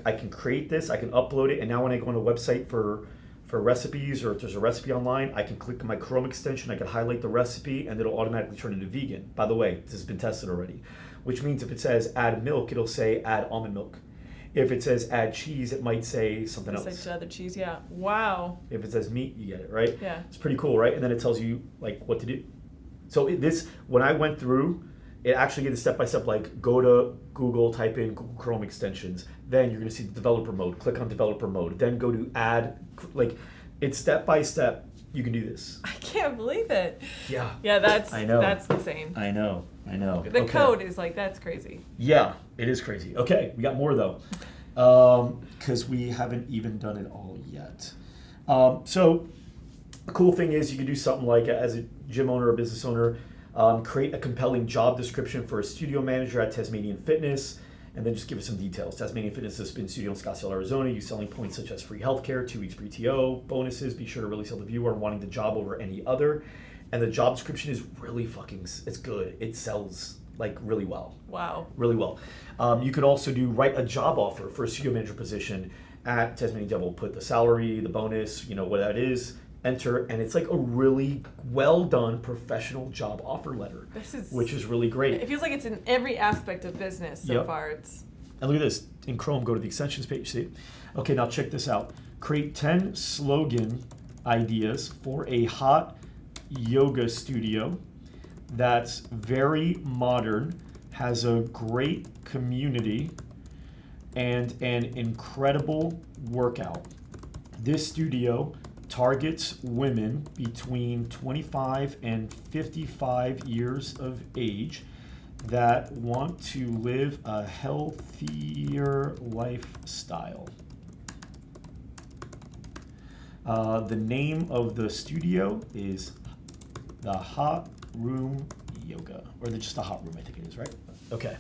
I can create this, I can upload it, and now when I go on a website for recipes, or if there's a recipe online, I can click on my Chrome extension, I can highlight the recipe, and it'll automatically turn into vegan. By the way, this has been tested already, which means if it says add milk, it'll say add almond milk. If it says add cheese, it might say something else. It's like other cheese, yeah. Wow. If it says meat, you get it, right? Yeah. It's pretty cool, right? And then it tells you like what to do. So when I went through, it actually gave the step-by-step, like go to Google, type in Google Chrome extensions. Then you're gonna see the developer mode. Click on developer mode. Then go to add, like it's step-by-step. You can do this. I can't believe it. Yeah. Yeah, that's insane. I know. The code is like, that's crazy. Yeah, it is crazy. Okay, we got more though, because we haven't even done it all yet. So The cool thing is you can do something like, as a gym owner or business owner, create a compelling job description for a studio manager at Tasmanian Fitness, and then just give us some details. Tasmanian Fitness is a spin studio in Scottsdale, Arizona. Use selling points such as free healthcare, 2 weeks PTO, bonuses. Be sure to really sell the viewer and wanting the job over any other. And the job description is really it's good. It sells like really well. Wow. Really well. You could also write a job offer for a studio manager position at Tasmanian Devil. Put the salary, the bonus, what that is, enter, and it's like a really well done professional job offer letter, which is really great. It feels like it's in every aspect of business so far. And look at this. In Chrome, go to the extensions page, see? Okay, now check this out. Create 10 slogan ideas for a hot yoga studio that's very modern, has a great community, and an incredible workout. This studio targets women between 25 and 55 years of age that want to live a healthier lifestyle. The name of the studio is the Hot Room Yoga, or just the Hot Room, I think it is, right? Okay.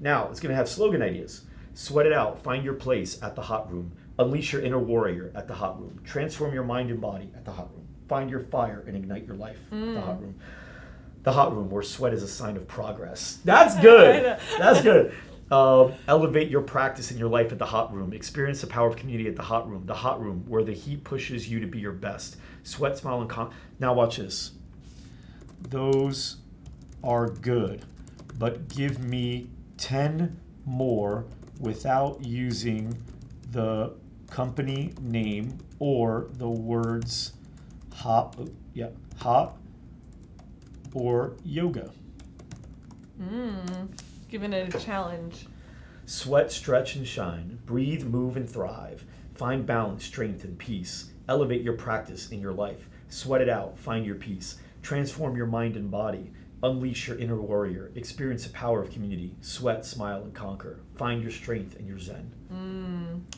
Now, it's going to have slogan ideas. Sweat it out. Find your place at the Hot Room. Unleash your inner warrior at the Hot Room. Transform your mind and body at the Hot Room. Find your fire and ignite your life at the Hot Room. The Hot Room, where sweat is a sign of progress. That's good. That's good. Elevate your practice in your life at the Hot Room. Experience the power of community at the Hot Room. The Hot Room, where the heat pushes you to be your best. Sweat, smile, and now watch this. Those are good, but give me 10 more without using the company name or the words hot or yoga. Giving it a challenge. Sweat, stretch, and shine. Breathe, move, and thrive. Find balance, strength, and peace. Elevate your practice in your life. Sweat it out. Find your peace. Transform your mind and body. Unleash your inner warrior. Experience the power of community. Sweat, smile, and conquer. Find your strength and your zen.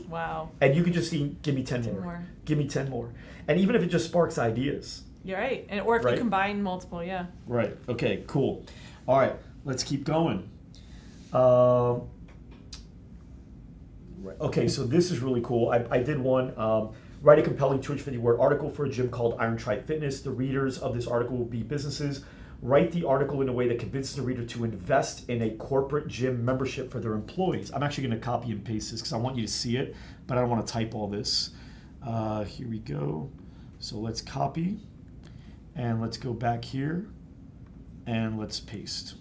Wow. And you can just give me 10 more. Give me 10 more. And even if it just sparks ideas. You're right. Or if you combine multiple, yeah. Right. Okay, cool. All right, let's keep going. Right. Okay, so this is really cool. I did one. Write a compelling 250-word article for a gym called Iron Tribe Fitness. The readers of this article will be businesses. Write the article in a way that convinces the reader to invest in a corporate gym membership for their employees. I'm actually going to copy and paste this because I want you to see it, but I don't want to type all this. Here we go. So let's copy, and let's go back here, and let's paste.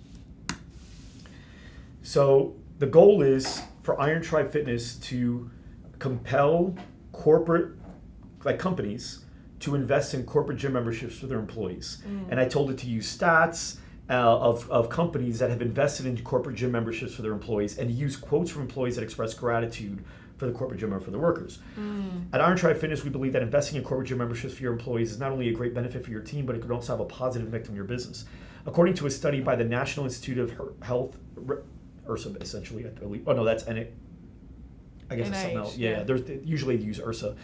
So the goal is for Iron Tribe Fitness to compel corporate companies to invest in corporate gym memberships for their employees. And I told it to use stats of companies that have invested in corporate gym memberships for their employees and use quotes from employees that express gratitude for the corporate gym or for the workers. At Iron Tribe Fitness, we believe that investing in corporate gym memberships for your employees is not only a great benefit for your team, but it could also have a positive effect on your business. According to a study by the National Institute of Health, IRSA essentially, I believe. Oh no, that's I guess it's something else. Yeah. Usually they use IRSA.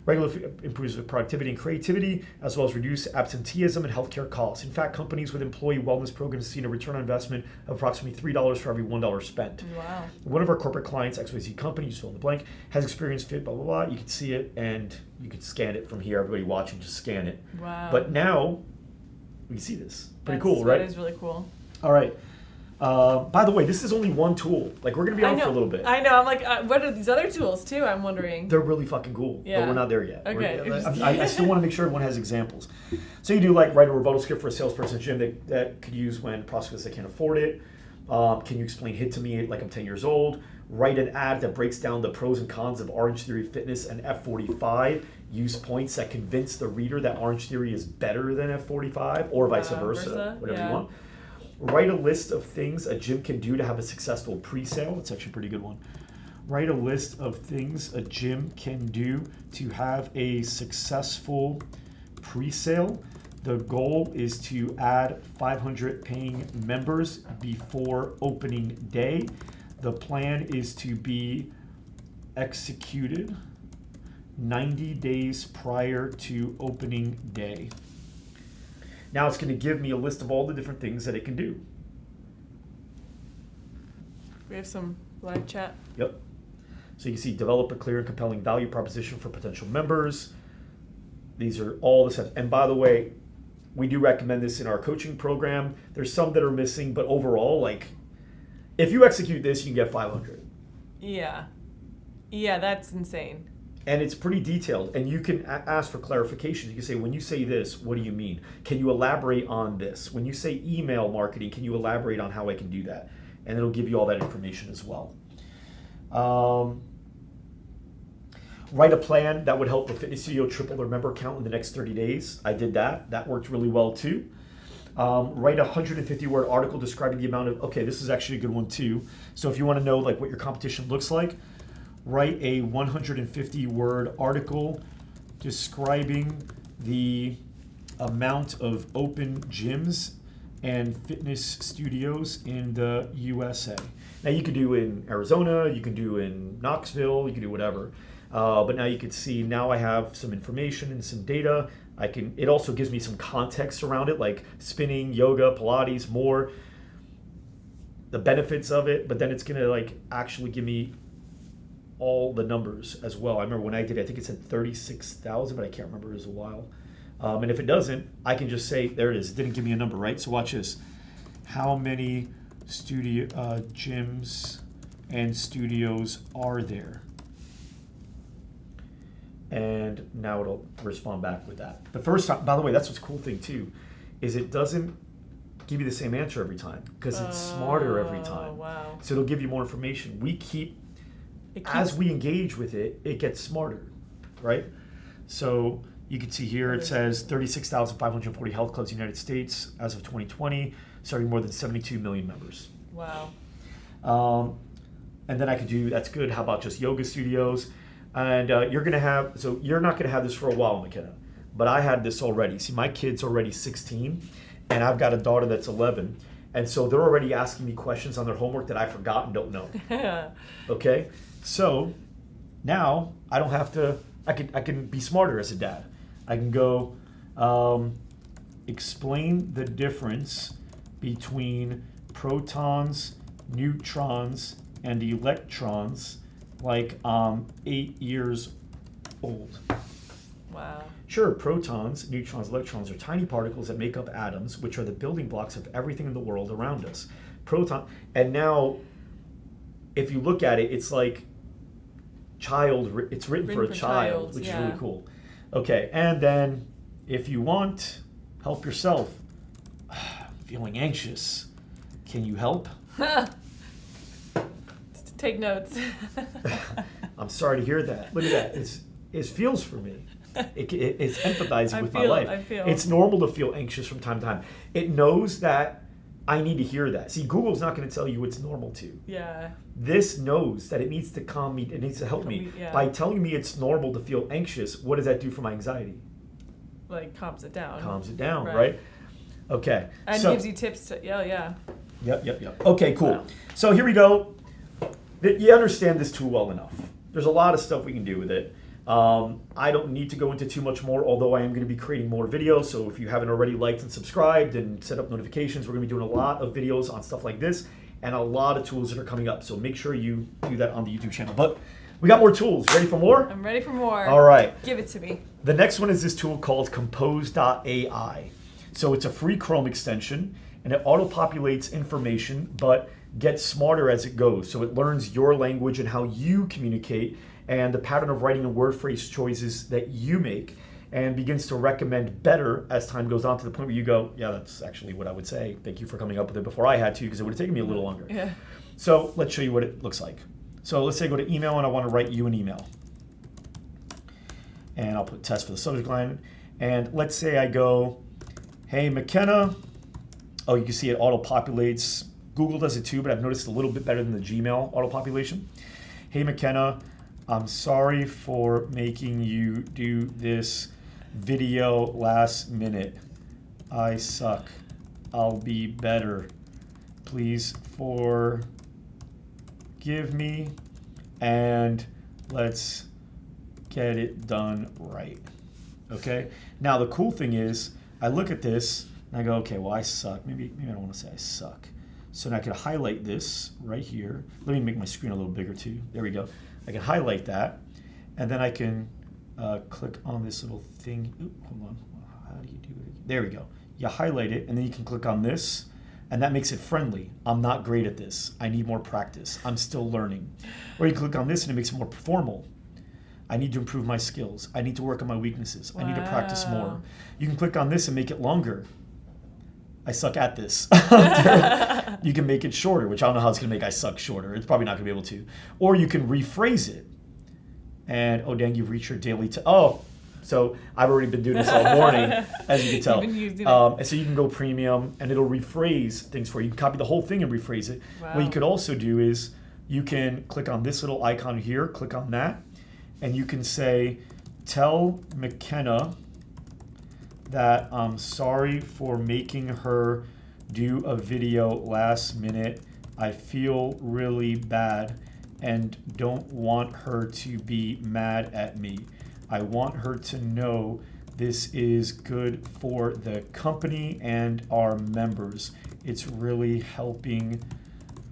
Regular improves productivity and creativity, as well as reduce absenteeism and healthcare costs. In fact, companies with employee wellness programs have seen a return on investment of approximately $3 for every $1 spent. Wow. One of our corporate clients, XYZ company, just fill in the blank, has experienced fit, blah, blah, blah. You can see it, and you can scan it from here. Everybody watching, just scan it. Wow. But now, we can see this. Pretty cool, right? That is really cool. All right. By the way, this is only one tool. We're going to be on for a little bit. I know. I'm like, what are these other tools too? I'm wondering. They're really fucking cool, but we're not there yet. Okay. I still want to make sure everyone has examples. So you do write a rebuttal script for a salesperson gym that could use when prospects that can't afford it. Can you explain HIT to me like I'm 10 years old? Write an ad that breaks down the pros and cons of Orange Theory Fitness and F45. Use points that convince the reader that Orange Theory is better than F45 or vice versa, whatever you want. Write a list of things a gym can do to have a successful pre-sale. That's actually a pretty good one. Write a list of things a gym can do to have a successful pre-sale. The goal is to add 500 paying members before opening day. The plan is to be executed 90 days prior to opening day. Now it's going to give me a list of all the different things that it can do. We have some live chat. Yep. So you can see develop a clear and compelling value proposition for potential members. These are all the steps. And by the way, we do recommend this in our coaching program. There's some that are missing, but overall, like, if you execute this, you can get 500. Yeah. Yeah, that's insane. And it's pretty detailed, and you can ask for clarification. You can say, when you say this, what do you mean? Can you elaborate on this? When you say email marketing, can you elaborate on how I can do that? And it'll give you all that information as well. Write a plan that would help the fitness studio triple their member count in the next 30 days. I did that. That worked really well too. Write a 150-word article describing the amount of, okay, this is actually a good one too. So if you want to know like what your competition looks like, write a 150-word article describing the amount of open gyms and fitness studios in the USA. Now you could do in Arizona, you can do in Knoxville, you can do whatever. But now you can see, now I have some information and some data. It also gives me some context around it, like spinning, yoga, Pilates, more, the benefits of it, but then it's gonna like actually give me all the numbers as well. I remember when I did it, I think it said 36,000, but I can't remember, it was a while. And if it doesn't, I can just say, there it is. It didn't give me a number, right? So watch this. How many gyms and studios are there? And now it'll respond back with that. The first time, by the way, that's what's cool thing too, is it doesn't give you the same answer every time because it's smarter every time. Wow. So it'll give you more information. As we engage with it, it gets smarter, right? So you can see here it says 36,540 health clubs in the United States as of 2020, serving more than 72 million members. Wow. And then I could do, that's good. How about just yoga studios? And you're not gonna have this for a while, McKenna, but I had this already. See, my kid's already 16 and I've got a daughter that's 11. And so they're already asking me questions on their homework that I forgot and don't know. Okay? So now I don't have to, I can be smarter as a dad. I can go explain the difference between protons, neutrons, and electrons like 8 years old. Wow. Sure, protons, neutrons, electrons are tiny particles that make up atoms, which are the building blocks of everything in the world around us. And now, if you look at it, it's like it's written for a child, which is really cool. Okay, and then if you want, help yourself. Feeling anxious, can you help? Take notes. I'm sorry to hear that. Look at that. It feels for me. It's empathizing with my life. It's normal to feel anxious from time to time. It knows that I need to hear that. See, Google's not going to tell you it's normal to. Yeah. This knows that it needs to calm me, it needs to help me. Yeah. By telling me it's normal to feel anxious, what does that do for my anxiety? Like calms it down. Calms it down, right? Okay. And gives you tips to, yeah. Yep. Okay, cool. Wow. So here we go. You understand this tool well enough. There's a lot of stuff we can do with it. I don't need to go into too much more, although I am going to be creating more videos. So if you haven't already liked and subscribed and set up notifications, we're going to be doing a lot of videos on stuff like this and a lot of tools that are coming up. So make sure you do that on the YouTube channel. But we got more tools. Ready for more? I'm ready for more. All right. Give it to me. The next one is this tool called Compose.ai. So it's a free Chrome extension and it auto-populates information, but gets smarter as it goes. So it learns your language and how you communicate and the pattern of writing and word phrase choices that you make, and begins to recommend better as time goes on, to the point where you go, yeah, that's actually what I would say. Thank you for coming up with it before I had to, because it would have taken me a little longer. Yeah. So let's show you what it looks like. So let's say I go to email and I want to write you an email. And I'll put test for the subject line. And let's say I go, hey, McKenna. Oh, you can see it auto-populates. Google does it too, but I've noticed a little bit better than the Gmail auto-population. Hey, McKenna, I'm sorry for making you do this video last minute. I suck. I'll be better. Please forgive me, and let's get it done right. Okay? Now, the cool thing is, I look at this and I go, okay, well, I suck. Maybe I don't want to say I suck. So now I can highlight this right here. Let me make my screen a little bigger too. There we go. I can highlight that, and then I can click on this little thing. Ooh, hold on. How do you do it? There we go. You highlight it, and then you can click on this, and that makes it friendly. I'm not great at this. I need more practice. I'm still learning. Or you click on this, and it makes it more formal. I need to improve my skills. I need to work on my weaknesses. I need to practice more. You can click on this and make it longer. I suck at this. You can make it shorter, which I don't know how it's going to make I suck shorter. It's probably not going to be able to. Or you can rephrase it. And, oh, dang, you've reached your daily... So I've already been doing this all morning, as you can tell. You've been using it. And so you can go premium, and it'll rephrase things for you. You can copy the whole thing and rephrase it. Wow. What you could also do is you can click on this little icon here, click on that, and you can say, tell McKenna that I'm sorry for making her do a video last minute. I feel really bad and don't want her to be mad at me. I want her to know this is good for the company and our members. It's really helping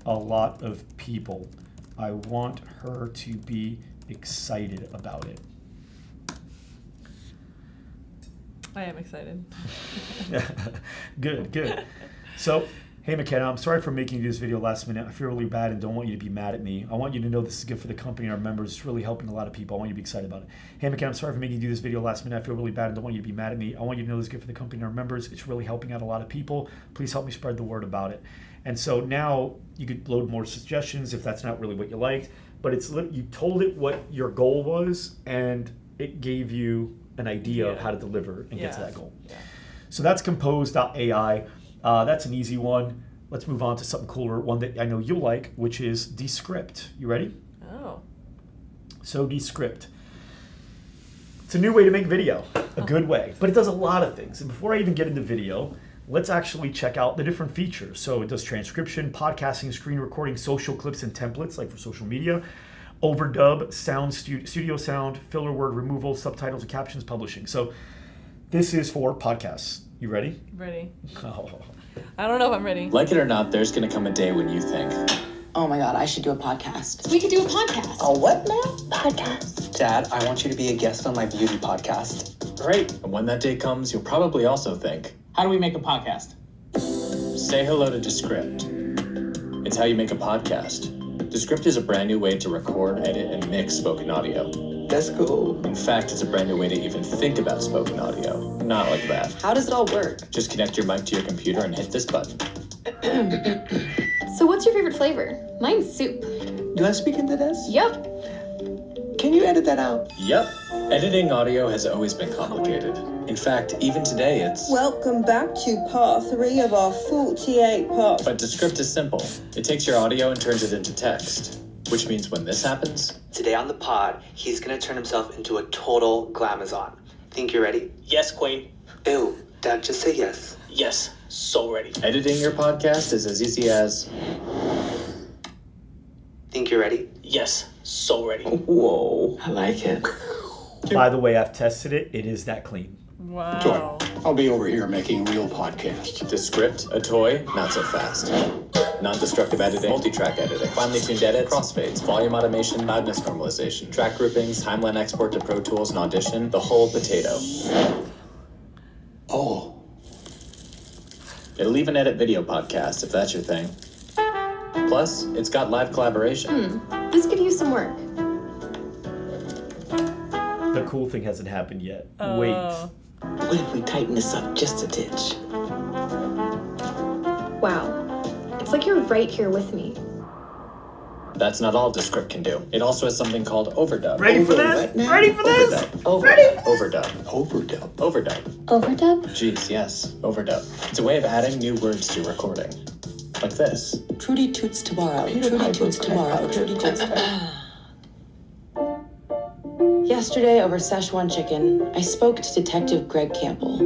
a lot of people. I want her to be excited about it. I am excited. Good. So, hey McKenna, I'm sorry for making you do this video last minute. I feel really bad and don't want you to be mad at me. I want you to know this is good for the company and our members. It's really helping a lot of people. I want you to be excited about it. Hey McKenna, I'm sorry for making you do this video last minute. I feel really bad and don't want you to be mad at me. I want you to know this is good for the company and our members. It's really helping out a lot of people. Please help me spread the word about it. And so now you could load more suggestions if that's not really what you liked. But you told it what your goal was, and it gave you an idea of how to deliver and get to that goal. Yeah. So that's Compose.ai. That's an easy one. Let's move on to something cooler, one that I know you'll like, which is Descript. You ready? Oh. So Descript. It's a new way to make video, a good way, but it does a lot of things. And before I even get into video, let's actually check out the different features. So it does transcription, podcasting, screen recording, social clips and templates, like for social media, overdub, sound studio sound, filler word removal, subtitles and captions, publishing. So this is for podcasts. You ready? Ready. Oh. I don't know if I'm ready. Like it or not, there's gonna come a day when you think, oh my God, I should do a podcast. We could do a podcast. A what now? Podcast. Dad, I want you to be a guest on my beauty podcast. great. And when that day comes, you'll probably also think, How do we make a podcast? say hello to Descript. It's how you make a podcast. Descript is a brand new way to record, edit, and mix spoken audio. That's cool. In fact, it's a brand new way to even think about spoken audio. Not like that. How does it all work? Just connect your mic to your computer and hit this button. So what's your favorite flavor? Mine's soup. Do I speak into this? Yep. Can you edit that out? Yep. Editing audio has always been complicated. In fact, even today it's... Welcome back to part 3 of our 48 parts. But Descript is simple. It takes your audio and turns it into text. Which means when this happens... Today on the pod, he's gonna turn himself into a total glamazon. Think you're ready? Yes, Queen. Ew, Dad, just say yes. Yes, so ready. Editing your podcast is as easy as... Think you're ready? Yes, so ready. Whoa, I like it. By the way, I've tested it. It is that clean. Wow. I'll be over here making a real podcast. Descript, a toy, not so fast. Non-destructive editing, multi-track editing, finely tuned edit, crossfades, volume automation, loudness normalization, track groupings, timeline export to Pro Tools and Audition, the whole potato. Oh. It'll even edit video podcasts if that's your thing. Plus, it's got live collaboration. This could use some work. The cool thing hasn't happened yet. Oh. Wait. What if we tighten this up just a titch? Wow. It's like you're right here with me. That's not all Descript can do. It also has something called overdub. Ready for this? Ready for this? Overdub. Overdub. Overdub. Overdub. Overdub? Jeez, yes. Overdub. It's a way of adding new words to recording. Like this. Trudy toots tomorrow. Trudy toots tomorrow. Trudy toots tomorrow. Yesterday over Szechuan chicken, I spoke to Detective Greg Campbell.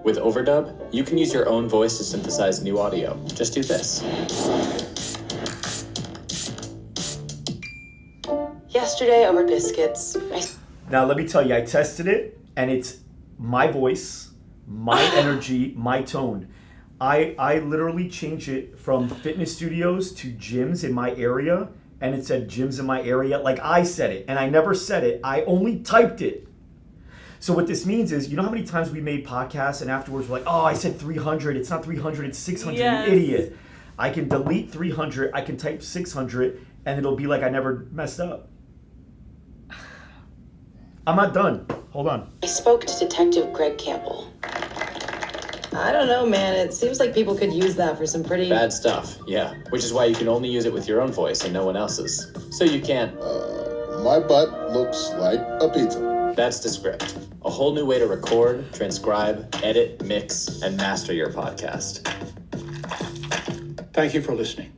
With overdub, you can use your own voice to synthesize new audio. Just do this. Yesterday over biscuits, Now, let me tell you, I tested it, and it's my voice, my energy, my tone. I literally changed it from fitness studios to gyms in my area, and it said gyms in my area like I said it, and I never said it. I only typed it. So what this means is, you know how many times we made podcasts and afterwards we're like, oh, I said 300. It's not 300, it's 600, Yes. you idiot. I can delete 300, I can type 600, and it'll be like I never messed up. I'm not done. Hold on. I spoke to Detective Greg Campbell. I don't know, man. It seems like people could use that for some pretty... Bad stuff, yeah. Which is why you can only use it with your own voice and no one else's. So you can't... My butt looks like a pizza. That's Descript. A whole new way to record, transcribe, edit, mix, and master your podcast. Thank you for listening.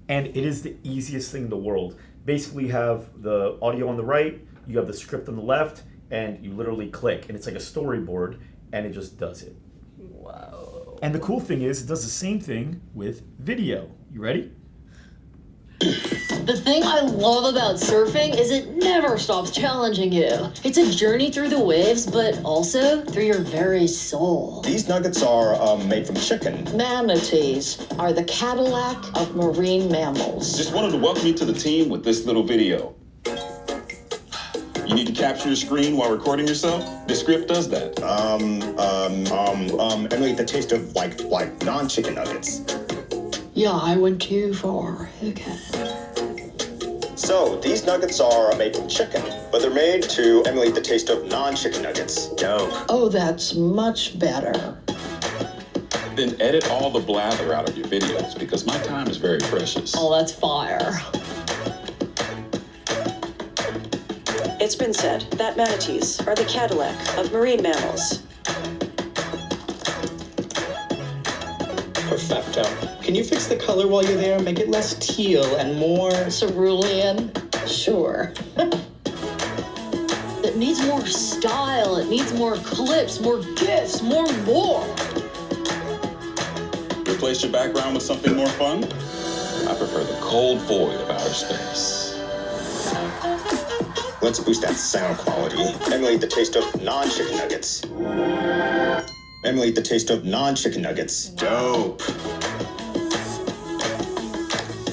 And it is the easiest thing in the world. Basically, you have the audio on the right, you have the script on the left, and you literally click, and it's like a storyboard, and it just does it. Whoa. And the cool thing is, it does the same thing with video. You ready? The thing I love about surfing is it never stops challenging you. It's a journey through the waves, but also through your very soul. These nuggets are made from chicken. Manatees are the Cadillac of marine mammals. Just wanted to welcome you to the team with this little video. You need to capture your screen while recording yourself? Descript does that. Emulate the taste of like non-chicken nuggets. Yeah, I went too far. Okay. So, these nuggets are made from chicken, but they're made to emulate the taste of non-chicken nuggets. Dope. Oh, that's much better. Then edit all the blather out of your videos because my time is very precious. Oh, that's fire. It's been said that manatees are the Cadillac of marine mammals. Perfecto. Can you fix the color while you're there? Make it less teal and more... Cerulean? Sure. It needs more style. It needs more clips, more gifs, more. Replace your background with something more fun? I prefer the cold void of outer space. Let's boost that sound quality. Emulate the taste of non-chicken nuggets. Emulate the taste of non-chicken nuggets. Dope.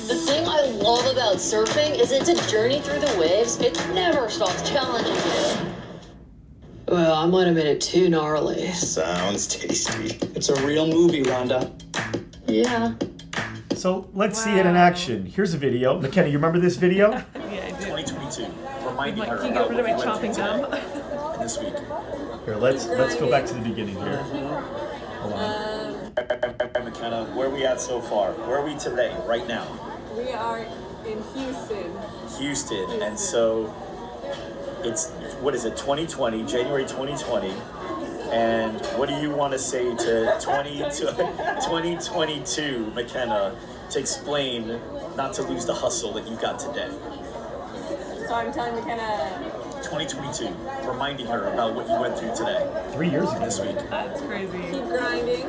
The thing I love about surfing is it's a journey through the waves. It never stops challenging you. Well, I might have made it too gnarly. Sounds tasty. It's a real movie, Rhonda. Yeah. So let's see it in action. Here's a video. McKenna, you remember this video? Yeah, I do. 2022. Reminding her Can you get rid of my chopping gum? this week. Here, let's go back to the beginning here. Hold on. McKenna, where are we at so far? Where are we today, right now? We are in Houston. Houston. And so it's, what is it, 2020, January 2020. And what do you want to say to 2022, McKenna, to explain not to lose the hustle that you got today? So I'm telling McKenna. 2022, reminding her about what you went through today. 3 years ago. This week. That's crazy. Keep grinding.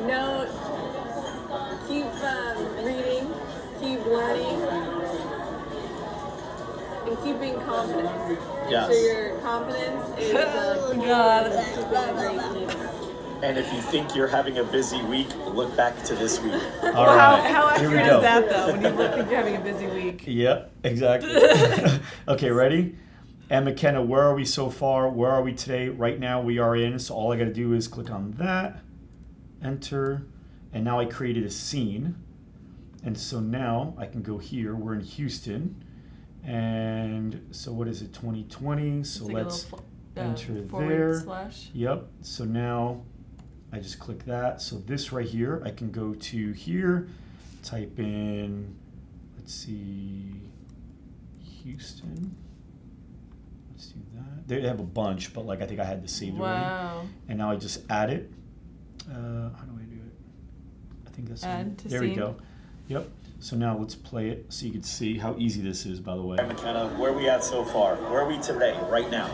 No, keep reading, keep learning, and keep being confident. Yes. So your confidence is God. And if you think you're having a busy week, look back to this week. All right. How Here we accurate go. is that though? When you think you're having a busy week. Yep, exactly. Okay, ready? And McKenna, where are we so far? Where are we today? Right now we are in, so all I gotta do is click on that, enter, and now I created a scene. And so now I can go here, we're in Houston. And so what is it, 2020? So like let's enter forward there. slash. Yep, so now I just click that. So this right here, I can go to here, type in, let's see, Houston. Let's do that. They have a bunch, but like I think I had this saved already. Wow. And now I just add it. How do I do it? I think that's Add to there we scene. go. Yep. So now let's play it so you can see how easy this is, by the way. McKenna, where are we at so far? Where are we today, right now?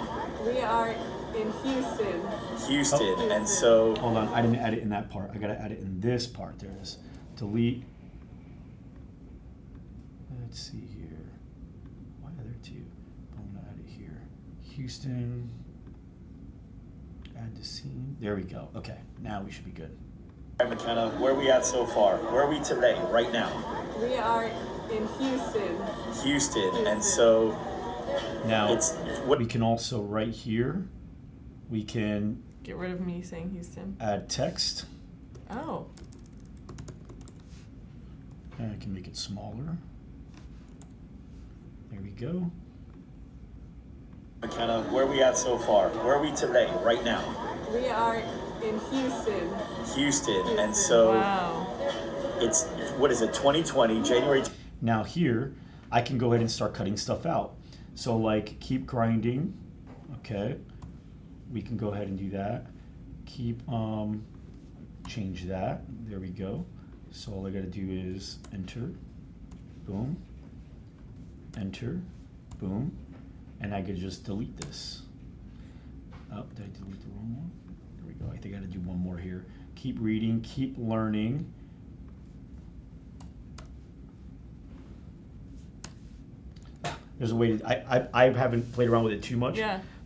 We are in Houston. Houston. And so Hold on, I didn't add it in that part. I gotta add it in this part. There it is. Delete. Let's see here. Why are there two? Boom, out of here. Houston. Add to scene. There we go. Okay, now we should be good. All right, McKenna, where are we at so far? Where are we today, right now? We are in Houston. Houston, and so now it's what we can also right here, we can get rid of me saying Houston. Add text. Oh. And I can make it smaller. There we go. McKenna, where are we at so far? Where are we today, right now? We are in Houston. Houston, and so wow. It's what is it? 2020, January. Now here, I can go ahead and start cutting stuff out. So like keep grinding, okay. We can go ahead and do that. Keep, change that, there we go. So all I gotta do is enter, boom, enter, boom, and I could just delete this. Oh, did I delete the wrong one? There we go, I think I gotta do one more here. Keep reading, keep learning. There's a way to, I haven't played around with it too much,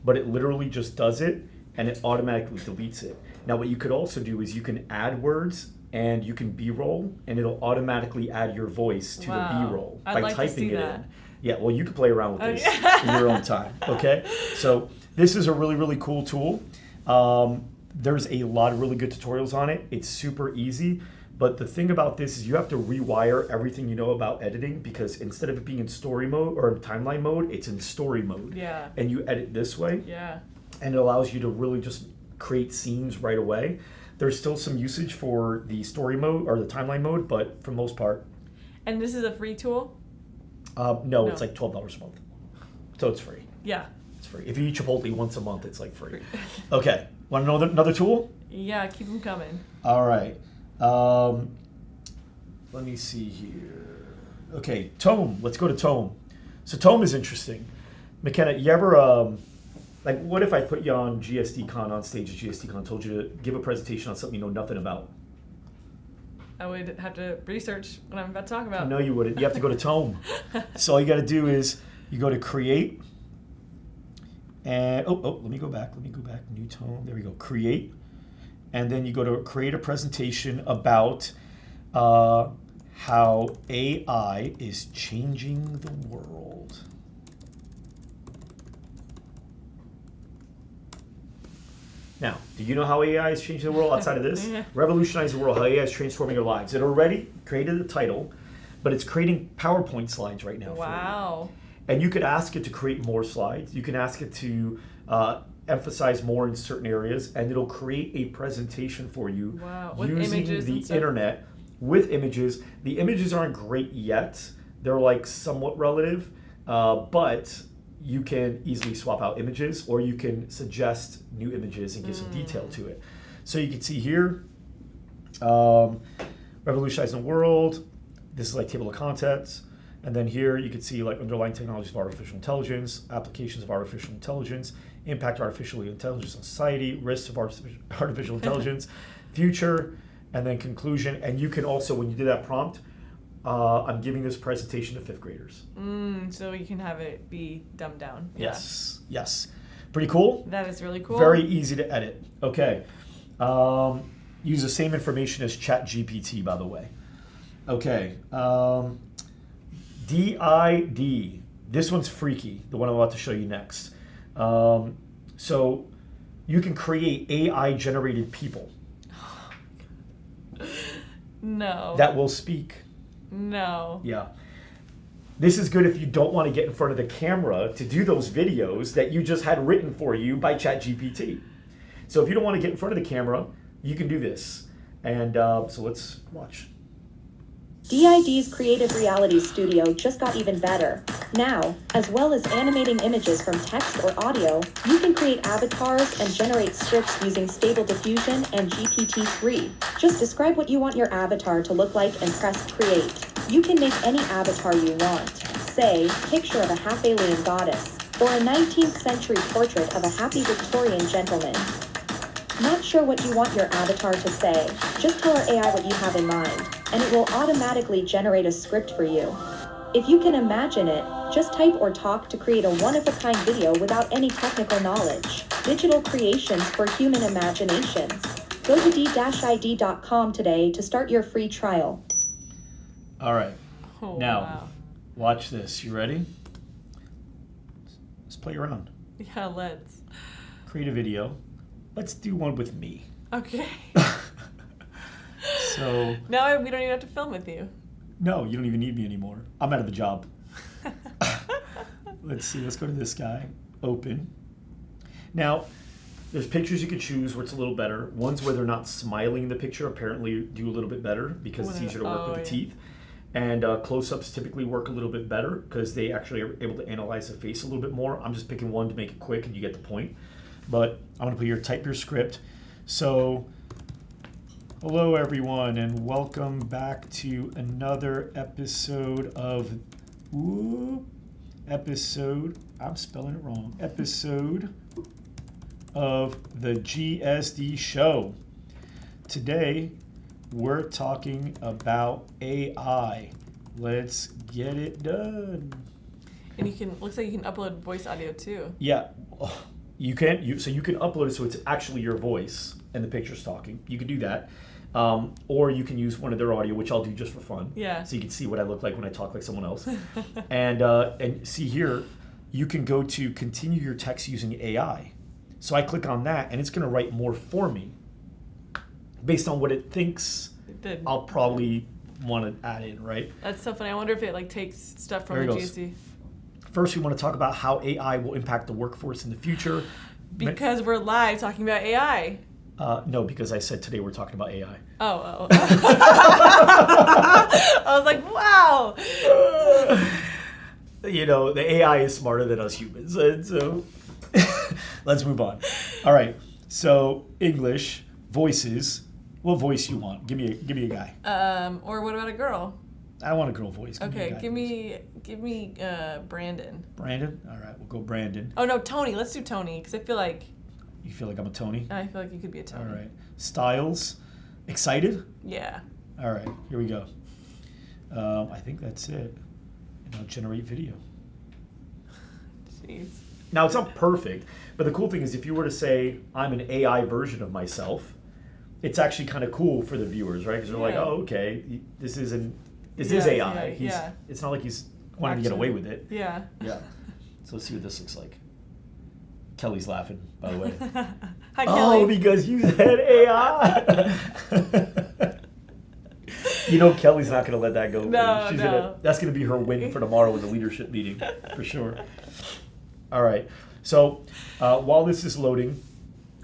but it literally just does it and it automatically deletes it. Now what you could also do is you can add words and you can B-roll and it'll automatically add your voice to the B-roll by like typing to see it that. in. Yeah, well you can play around with this in your own time, okay? So this is a really, really cool tool. There's a lot of really good tutorials on it. It's super easy. But the thing about this is you have to rewire everything you know about editing because instead of it being in story mode or timeline mode, it's in story mode. Yeah. And you edit this way. Yeah. And it allows you to really just create scenes right away. There's still some usage for the story mode or the timeline mode, but for the most part. And this is a free tool? No, it's like $12 a month. So it's free. Yeah. It's free. If you eat Chipotle once a month, it's like free. Okay. Want to know another tool? Yeah, keep them coming. All right. Let me see here. Okay, Tome. Let's go to Tome. So Tome is interesting. McKenna, you ever, like, what if I put you on GSDCon, on stage at GSDCon, told you to give a presentation on something you know nothing about? I would have to research what I'm about to talk about. No, you wouldn't. You have to go to Tome. So all you got to do is you go to Create. And, let me go back. New Tome. There we go. Create. And then you go to create a presentation about how AI is changing the world. Now, do you know how AI is changing the world outside of this? Revolutionize the world, how AI is transforming your lives. It already created the title, but it's creating PowerPoint slides right now. Wow. For you. And you could ask it to create more slides. You can ask it to emphasize more in certain areas, and it'll create a presentation for you using the internet with images. The images aren't great yet. They're like somewhat relative, but you can easily swap out images or you can suggest new images and give some detail to it. So you can see here, revolutionizing the world. This is like table of contents. And then here you can see like underlying technologies of artificial intelligence, applications of artificial intelligence, impact of artificial intelligence on society, risks of artificial intelligence, future, and then conclusion. And you can also, when you do that prompt, I'm giving this presentation to 5th graders. So you can have it be dumbed down. Yes, yes. Pretty cool? That is really cool. Very easy to edit. Okay. Use the same information as ChatGPT, by the way. Okay. DID. This one's freaky, the one I'm about to show you next. So you can create AI-generated people. No. That will speak. No. Yeah. This is good if you don't want to get in front of the camera to do those videos that you just had written for you by ChatGPT. So if you don't want to get in front of the camera, you can do this. And so let's watch. DID's Creative Reality Studio just got even better. Now, as well as animating images from text or audio, you can create avatars and generate scripts using Stable Diffusion and GPT-3. Just describe what you want your avatar to look like and press Create. You can make any avatar you want. Say, picture of a half-alien goddess, or a 19th century portrait of a happy Victorian gentleman. Not sure what you want your avatar to say? Just tell our AI what you have in mind, and it will automatically generate a script for you. If you can imagine it, just type or talk to create a one-of-a-kind video without any technical knowledge. Digital creations for human imaginations. Go to d-id.com today to start your free trial. All right. Oh, Now, wow. watch this. You ready? Let's play around. Yeah, let's. Create a video. Let's do one with me. Okay. So. Now we don't even have to film with you. No, you don't even need me anymore. I'm out of a job. Let's see. Let's go to this guy. Open. Now, there's pictures you can choose where it's a little better. Ones where they're not smiling in the picture apparently do a little bit better because it's easier to work with the teeth. And close-ups typically work a little bit better because they actually are able to analyze the face a little bit more. I'm just picking one to make it quick and you get the point. But I'm going to put here, type your script. So, hello everyone and welcome back to another episode of, I'm spelling it wrong, episode of the GSD show. Today, we're talking about AI. Let's get it done. And you can, looks like you can upload voice audio too. Yeah, you can. So you can upload it so it's actually your voice and the picture's talking. You can do that. Or you can use one of their audio, which I'll do just for fun. Yeah. So you can see what I look like when I talk like someone else. And see here, you can go to continue your text using AI. So I click on that and it's going to write more for me. Based on what it thinks, I'll probably want to add in, right? That's so funny. I wonder if it like takes stuff from the GSD. First, we want to talk about how AI will impact the workforce in the future. Because we're live talking about AI. No, because I said today we're talking about AI. Oh. I was like, wow. You know, the AI is smarter than us humans. And so let's move on. All right. So English, voices. What voice you want? Give me a guy. Or what about a girl? I want a girl voice. Give me Brandon. Brandon? All right, we'll go Brandon. Oh no, Tony. Let's do Tony because I feel like. You feel like I'm a Tony? I feel like you could be a Tony. All right. Styles. Excited? Yeah. All right, here we go. I think that's it. And I'll generate video. Jeez. Now it's not perfect, but the cool thing is if you were to say I'm an AI version of myself, it's actually kind of cool for the viewers, right? Because they're like, oh, okay, this is AI. It's not like he's wanting to get away with it. Yeah. Yeah. So let's see what this looks like. Kelly's laughing, by the way. Hi, Kelly. Oh, because you said AI. You know Kelly's not going to let that go. No. That's going to be her win for tomorrow in the leadership meeting, for sure. All right. So while this is loading,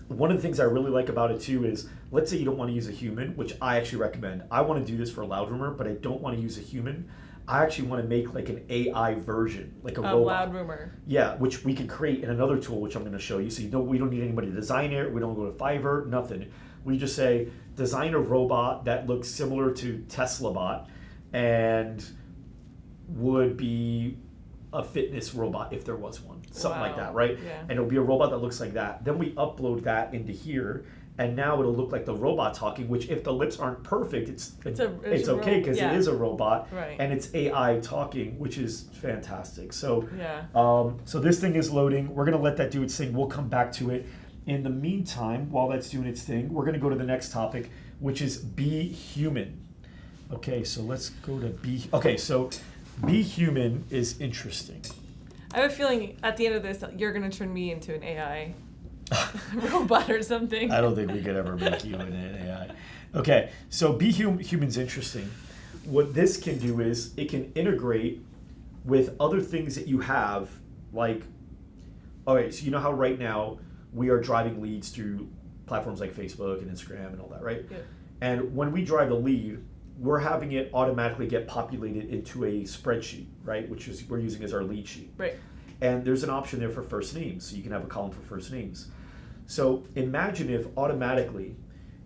one of the things I really like about it too is, let's say you don't want to use a human, which I actually recommend. I want to do this for loudrumor, but I don't want to use a human. I actually want to make like an AI version, like a robot. Loudrumor. Yeah, which we can create in another tool, which I'm going to show you. So we don't need anybody to design it. We don't go to Fiverr, nothing. We just say, design a robot that looks similar to TeslaBot and would be a fitness robot if there was one. Something like that, right? Yeah. And it'll be a robot that looks like that. Then we upload that into here, and now it'll look like the robot talking, which if the lips aren't perfect, it's okay because it is a robot, right. And it's AI talking, which is fantastic. So, yeah. So this thing is loading. We're going to let that do its thing. We'll come back to it. In the meantime, while that's doing its thing, we're going to go to the next topic, which is be human. Okay, so let's go to be human is interesting. I have a feeling at the end of this, you're going to turn me into an AI robot or something. I don't think we could ever make you an AI. Okay, so be human's interesting. What this can do is it can integrate with other things that you have, like, okay, so you know how right now we are driving leads through platforms like Facebook and Instagram and all that, right? Yeah. And when we drive a lead, we're having it automatically get populated into a spreadsheet, right? Which is we're using as our lead sheet. Right. And there's an option there for first names, so you can have a column for first names. So imagine if automatically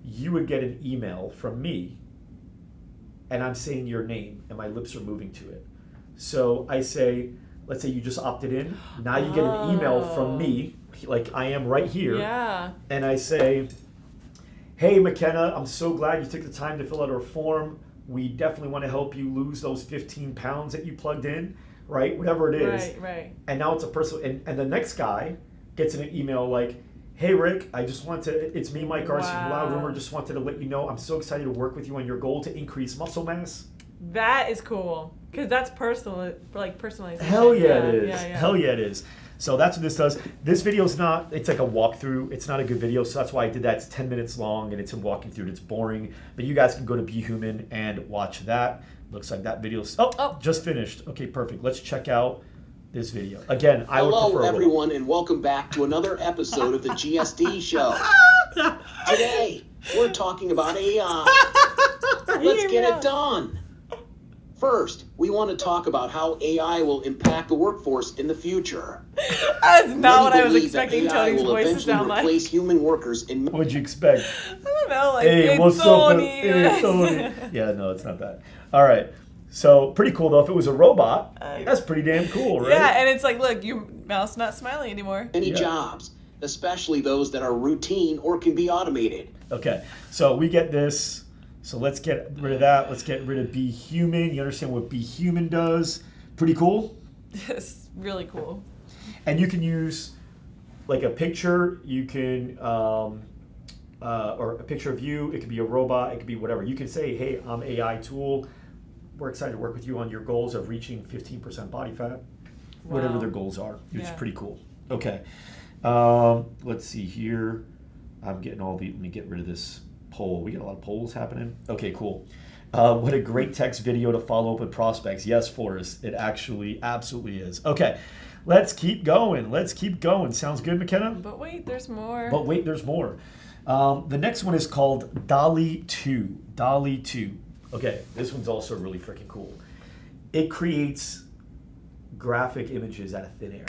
you would get an email from me and I'm saying your name and my lips are moving to it. So I say, let's say you just opted in. Now you get an email from me, like I am right here. Yeah. And I say, hey, McKenna, I'm so glad you took the time to fill out our form. We definitely want to help you lose those 15 pounds that you plugged in, right? Whatever it is. Right. And now it's a person, and the next guy gets an email like, hey Rick, it's me, Mike Garcia from loudrumor. Just wanted to let you know I'm so excited to work with you on your goal to increase muscle mass. That is cool, because that's personalization. Hell yeah, it is. Yeah. Hell yeah, it is. So that's what this does. This video is it's like a walkthrough. It's not a good video, so that's why I did that. It's 10 minutes long, and it's him walking through it. It's boring, but you guys can go to Be Human and watch that. Looks like that video's just finished. Okay, perfect. Let's check out this video. Again, I would prefer. Hello, everyone, and welcome back to another episode of the GSD Show. Today, we're talking about AI. Let's get it done. First, we want to talk about how AI will impact the workforce in the future. That's not what I was believe expecting that AI Tony's will voice to eventually sound like. replace human workers in. What'd you expect? I don't know, like, Hey, what's Tony. up? Hey, Tony. Yeah, no, it's not that. All right. So pretty cool though. If it was a robot, that's pretty damn cool, right? Yeah, and it's like, look, your mouth's not smiling anymore. Many jobs, especially those that are routine or can be automated. Okay, so we get this. So let's get rid of that. Let's get rid of Be Human. You understand what Be Human does? Pretty cool. Yes, really cool. And you can use like a picture. You can, or a picture of you. It could be a robot. It could be whatever. You can say, hey, I'm AI tool. We're excited to work with you on your goals of reaching 15% body fat. Whatever their goals are. It's pretty cool. Okay. Let's see here. I'm getting let me get rid of this poll. We got a lot of polls happening. Okay, cool. What a great text video to follow up with prospects. Yes, Forrest, it actually absolutely is. Okay, let's keep going. Sounds good, McKenna? But wait, there's more. The next one is called DALL-E 2. DALL-E 2. Okay, this one's also really freaking cool. It creates graphic images out of thin air.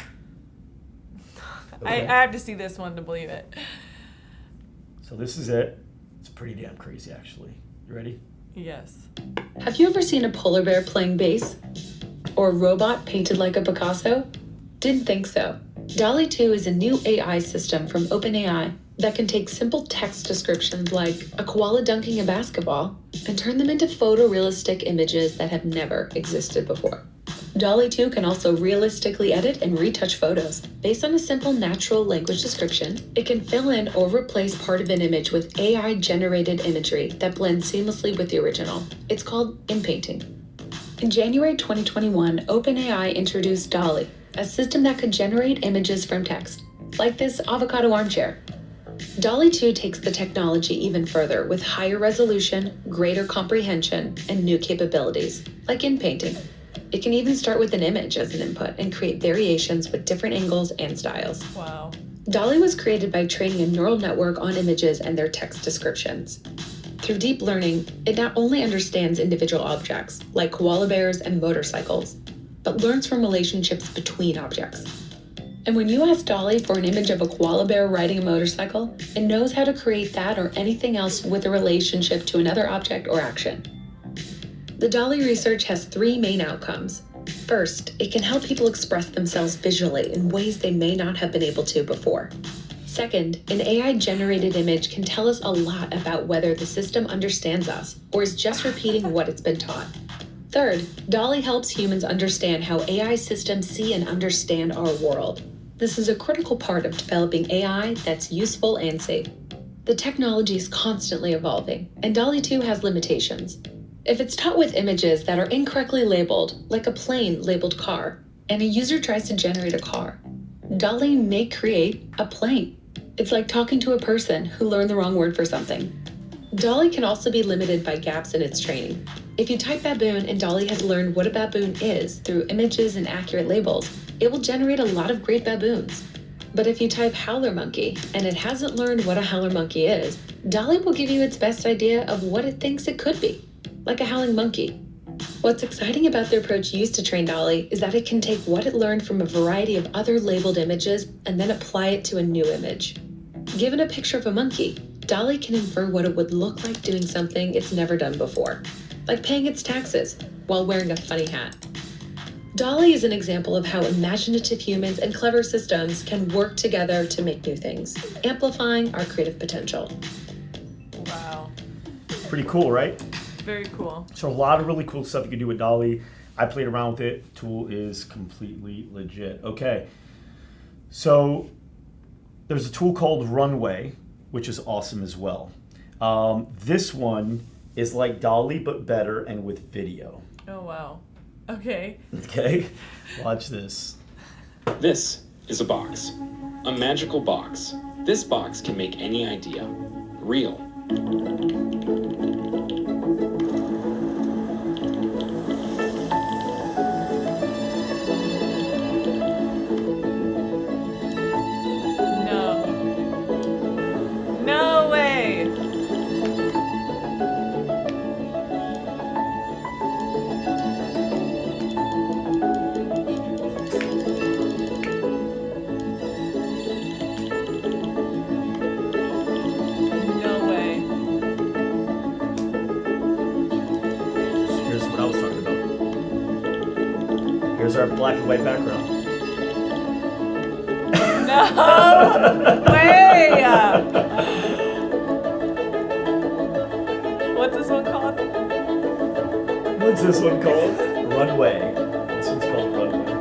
Okay. I have to see this one to believe it. So this is it. It's pretty damn crazy, actually. You ready? Yes. Have you ever seen a polar bear playing bass? Or a robot painted like a Picasso? Didn't think so. DALL-E 2 is a new AI system from OpenAI that can take simple text descriptions like a koala dunking a basketball and turn them into photorealistic images that have never existed before. DALL-E 2 can also realistically edit and retouch photos. Based on a simple natural language description, it can fill in or replace part of an image with AI-generated imagery that blends seamlessly with the original. It's called inpainting. In January 2021, OpenAI introduced DALL-E, a system that could generate images from text, like this avocado armchair. DALL-E 2 takes the technology even further with higher resolution, greater comprehension, and new capabilities, like inpainting. It can even start with an image as an input and create variations with different angles and styles. Wow. DALL-E was created by training a neural network on images and their text descriptions. Through deep learning, it not only understands individual objects, like koala bears and motorcycles, but learns from relationships between objects. And when you ask DALL-E for an image of a koala bear riding a motorcycle, it knows how to create that or anything else with a relationship to another object or action. The DALL-E research has 3 main outcomes. First, it can help people express themselves visually in ways they may not have been able to before. Second, an AI-generated image can tell us a lot about whether the system understands us or is just repeating what it's been taught. Third, DALL-E helps humans understand how AI systems see and understand our world. This is a critical part of developing AI that's useful and safe. The technology is constantly evolving, and DALL-E 2 has limitations. If it's taught with images that are incorrectly labeled, like a plane labeled car, and a user tries to generate a car, DALL-E may create a plane. It's like talking to a person who learned the wrong word for something. DALL-E can also be limited by gaps in its training. If you type baboon and DALL-E has learned what a baboon is through images and accurate labels, it will generate a lot of great baboons. But if you type howler monkey and it hasn't learned what a howler monkey is, DALL-E will give you its best idea of what it thinks it could be, like a howling monkey. What's exciting about the approach used to train DALL-E is that it can take what it learned from a variety of other labeled images and then apply it to a new image. Given a picture of a monkey, DALL-E can infer what it would look like doing something it's never done before, like paying its taxes while wearing a funny hat. DALL-E is an example of how imaginative humans and clever systems can work together to make new things, amplifying our creative potential. Wow. Pretty cool, right? very cool. So a lot of really cool stuff you can do with DALL-E. I played around with it. Tool is completely legit. Okay. So there's a tool called Runway, which is awesome as well. This one is like DALL-E, but better and with video. Oh, wow. Okay. Okay, watch this. This is a box. A magical box. This box can make any idea real. No way. No way. Here's what I was talking about. Here's our black and white background. No way. What's this one called? What's this one called? Runway. This one's called Runway.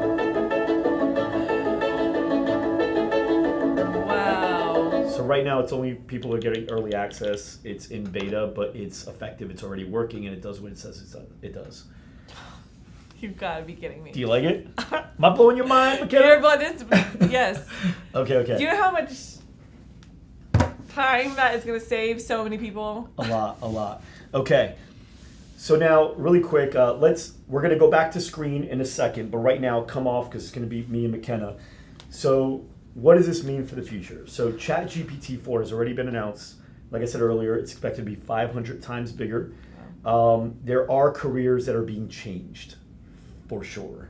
Wow. So right now it's only people are getting early access. It's in beta, but it's effective. It's already working, and it does what it says it does. You've got to be kidding me. Do you like it? Am I blowing your mind, McKenna? Yes. Okay. Do you know how much time that is going to save so many people? A lot. Okay. So now, really quick, we're gonna go back to screen in a second, but right now, come off because it's gonna be me and McKenna. So, what does this mean for the future? So, ChatGPT 4 has already been announced. Like I said earlier, it's expected to be 500 times bigger. There are careers that are being changed, for sure.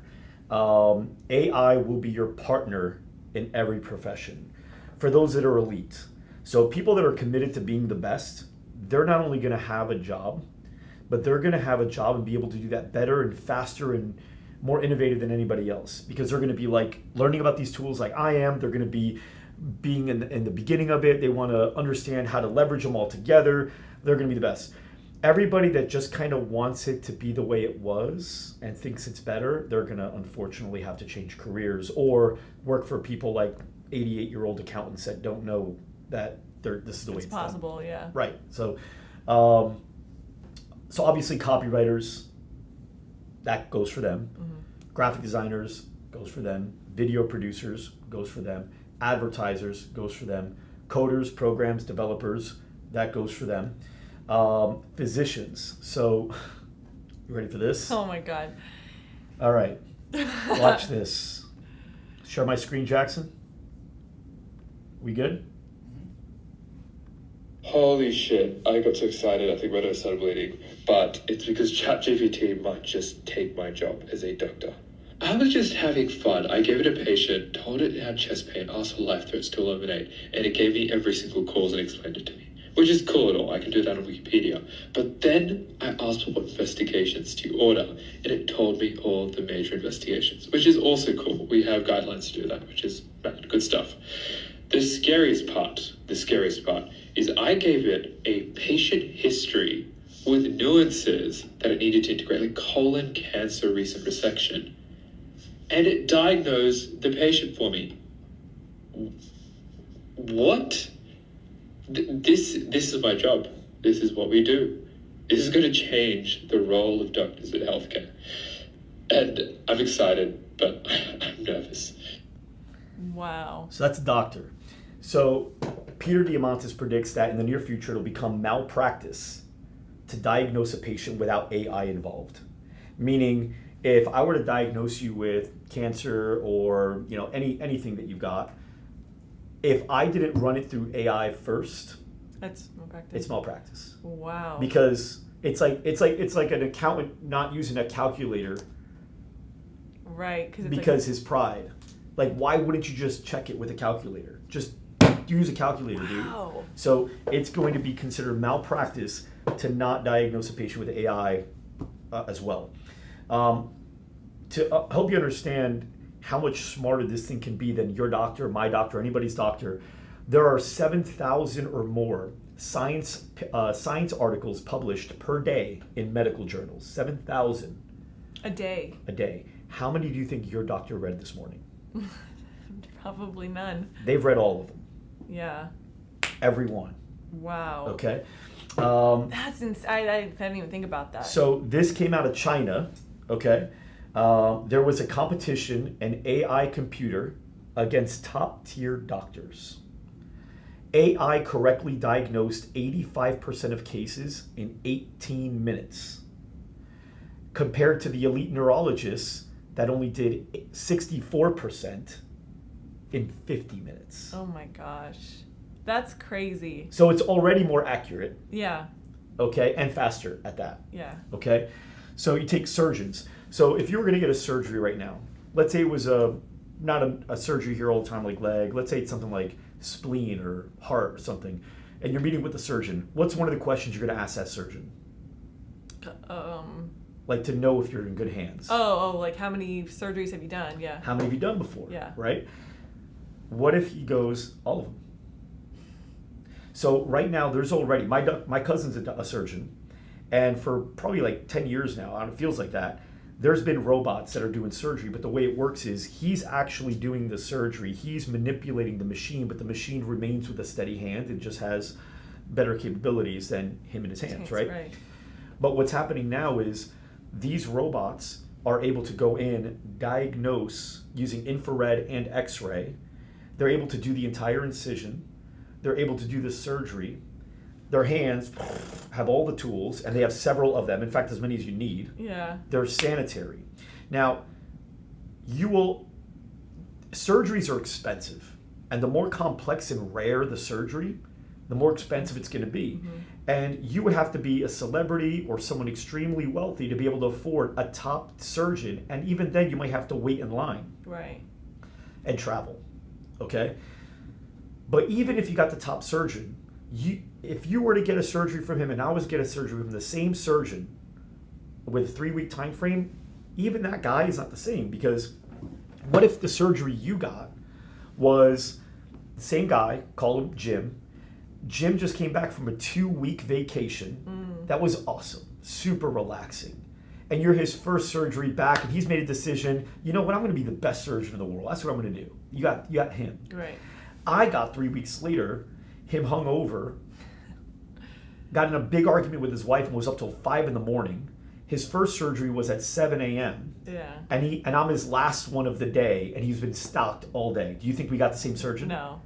AI will be your partner in every profession. For those that are elite, so people that are committed to being the best, they're not only gonna have a job, but they're going to have a job and be able to do that better and faster and more innovative than anybody else, because they're going to be like learning about these tools like I am. They're going to be being in the beginning of it. They want to understand how to leverage them all together. They're going to be the best. Everybody that just kind of wants it to be the way it was and thinks it's better, they're going to unfortunately have to change careers or work for people like 88-year-old accountants that don't know that this is the way it's possible done. Yeah. Right. So obviously copywriters, that goes for them. Mm-hmm. Graphic designers, goes for them. Video producers, goes for them. Advertisers, goes for them. Coders, programs, developers, that goes for them. Physicians. So, you ready for this? Oh my God. All right. Watch this. Share my screen, Jackson. We good? Holy shit, I got so excited, I think my nose started bleeding. But it's because ChatGPT might just take my job as a doctor. I was just having fun. I gave it a patient, told it had chest pain, asked for life threats to eliminate, and it gave me every single cause and explained it to me. Which is cool at all, I can do that on Wikipedia. But then I asked for what investigations to order, and it told me all the major investigations, which is also cool. We have guidelines to do that, which is good stuff. The scariest part is I gave it a patient history with nuances that it needed to integrate, like colon cancer recent resection. And it diagnosed the patient for me. What? This is my job. This is what we do. This is going to change the role of doctors in healthcare. And I'm excited, but I'm nervous. Wow. So that's a doctor. So Peter Diamandis predicts that in the near future it'll become malpractice to diagnose a patient without AI involved. Meaning, if I were to diagnose you with cancer or anything that you've got, if I didn't run it through AI first, it's malpractice. It's malpractice. Wow. Because it's like an accountant not using a calculator. Right. Because his pride. Like, why wouldn't you just check it with a calculator? Just use a calculator, dude. Wow. So it's going to be considered malpractice to not diagnose a patient with AI as well. To help you understand how much smarter this thing can be than your doctor, my doctor, anybody's doctor, there are 7,000 or more science articles published per day in medical journals. 7,000 a day. a day. How many do you think your doctor read this morning? Probably none. They've read all of them. Yeah. Every one. Wow. Okay. That's insane. I didn't even think about that. So this came out of China. Okay. There was a competition, an AI computer against top tier doctors. AI correctly diagnosed 85% of cases in 18 minutes, compared to the elite neurologists that only did 64% in 50 minutes. Oh my gosh. That's crazy. So it's already more accurate. Yeah. Okay, and faster at that. Yeah. Okay, so you take surgeons. So if you were going to get a surgery right now, let's say it was not a surgery here all the time like leg, let's say it's something like spleen or heart or something, and you're meeting with the surgeon, what's one of the questions you're going to ask that surgeon? Like to know if you're in good hands. Oh, like how many surgeries have you done? Yeah. How many have you done before? Yeah. Right? What if he goes, all of them? So right now there's already, my cousin's a surgeon, and for probably like 10 years now, it feels like that, there's been robots that are doing surgery, but the way it works is he's actually doing the surgery. He's manipulating the machine, but the machine remains with a steady hand and just has better capabilities than him in his hands, right? But what's happening now is these robots are able to go in, diagnose using infrared and X-ray. They're able to do the entire incision. They're able to do the surgery. Their hands have all the tools, and they have several of them. In fact, as many as you need. Yeah. They're sanitary. Now, surgeries are expensive. And the more complex and rare the surgery, the more expensive it's going to be. Mm-hmm. And you would have to be a celebrity or someone extremely wealthy to be able to afford a top surgeon. And even then, you might have to wait in line. Right. And travel. Okay? But even if you got the top surgeon, if you were to get a surgery from him and I was to get a surgery from the same surgeon with a 3-week time frame, even that guy is not the same, because what if the surgery you got was the same guy, call him Jim. Jim just came back from a 2-week vacation. That was awesome, super relaxing. And you're his first surgery back, and he's made a decision, you know what, I'm going to be the best surgeon in the world. That's what I'm going to do. You got him. Right. I got 3 weeks later, him hungover, got in a big argument with his wife and was up till 5 a.m. His first surgery was at 7 a.m. Yeah. And I'm his last one of the day, and he's been stocked all day. Do you think we got the same surgeon? No.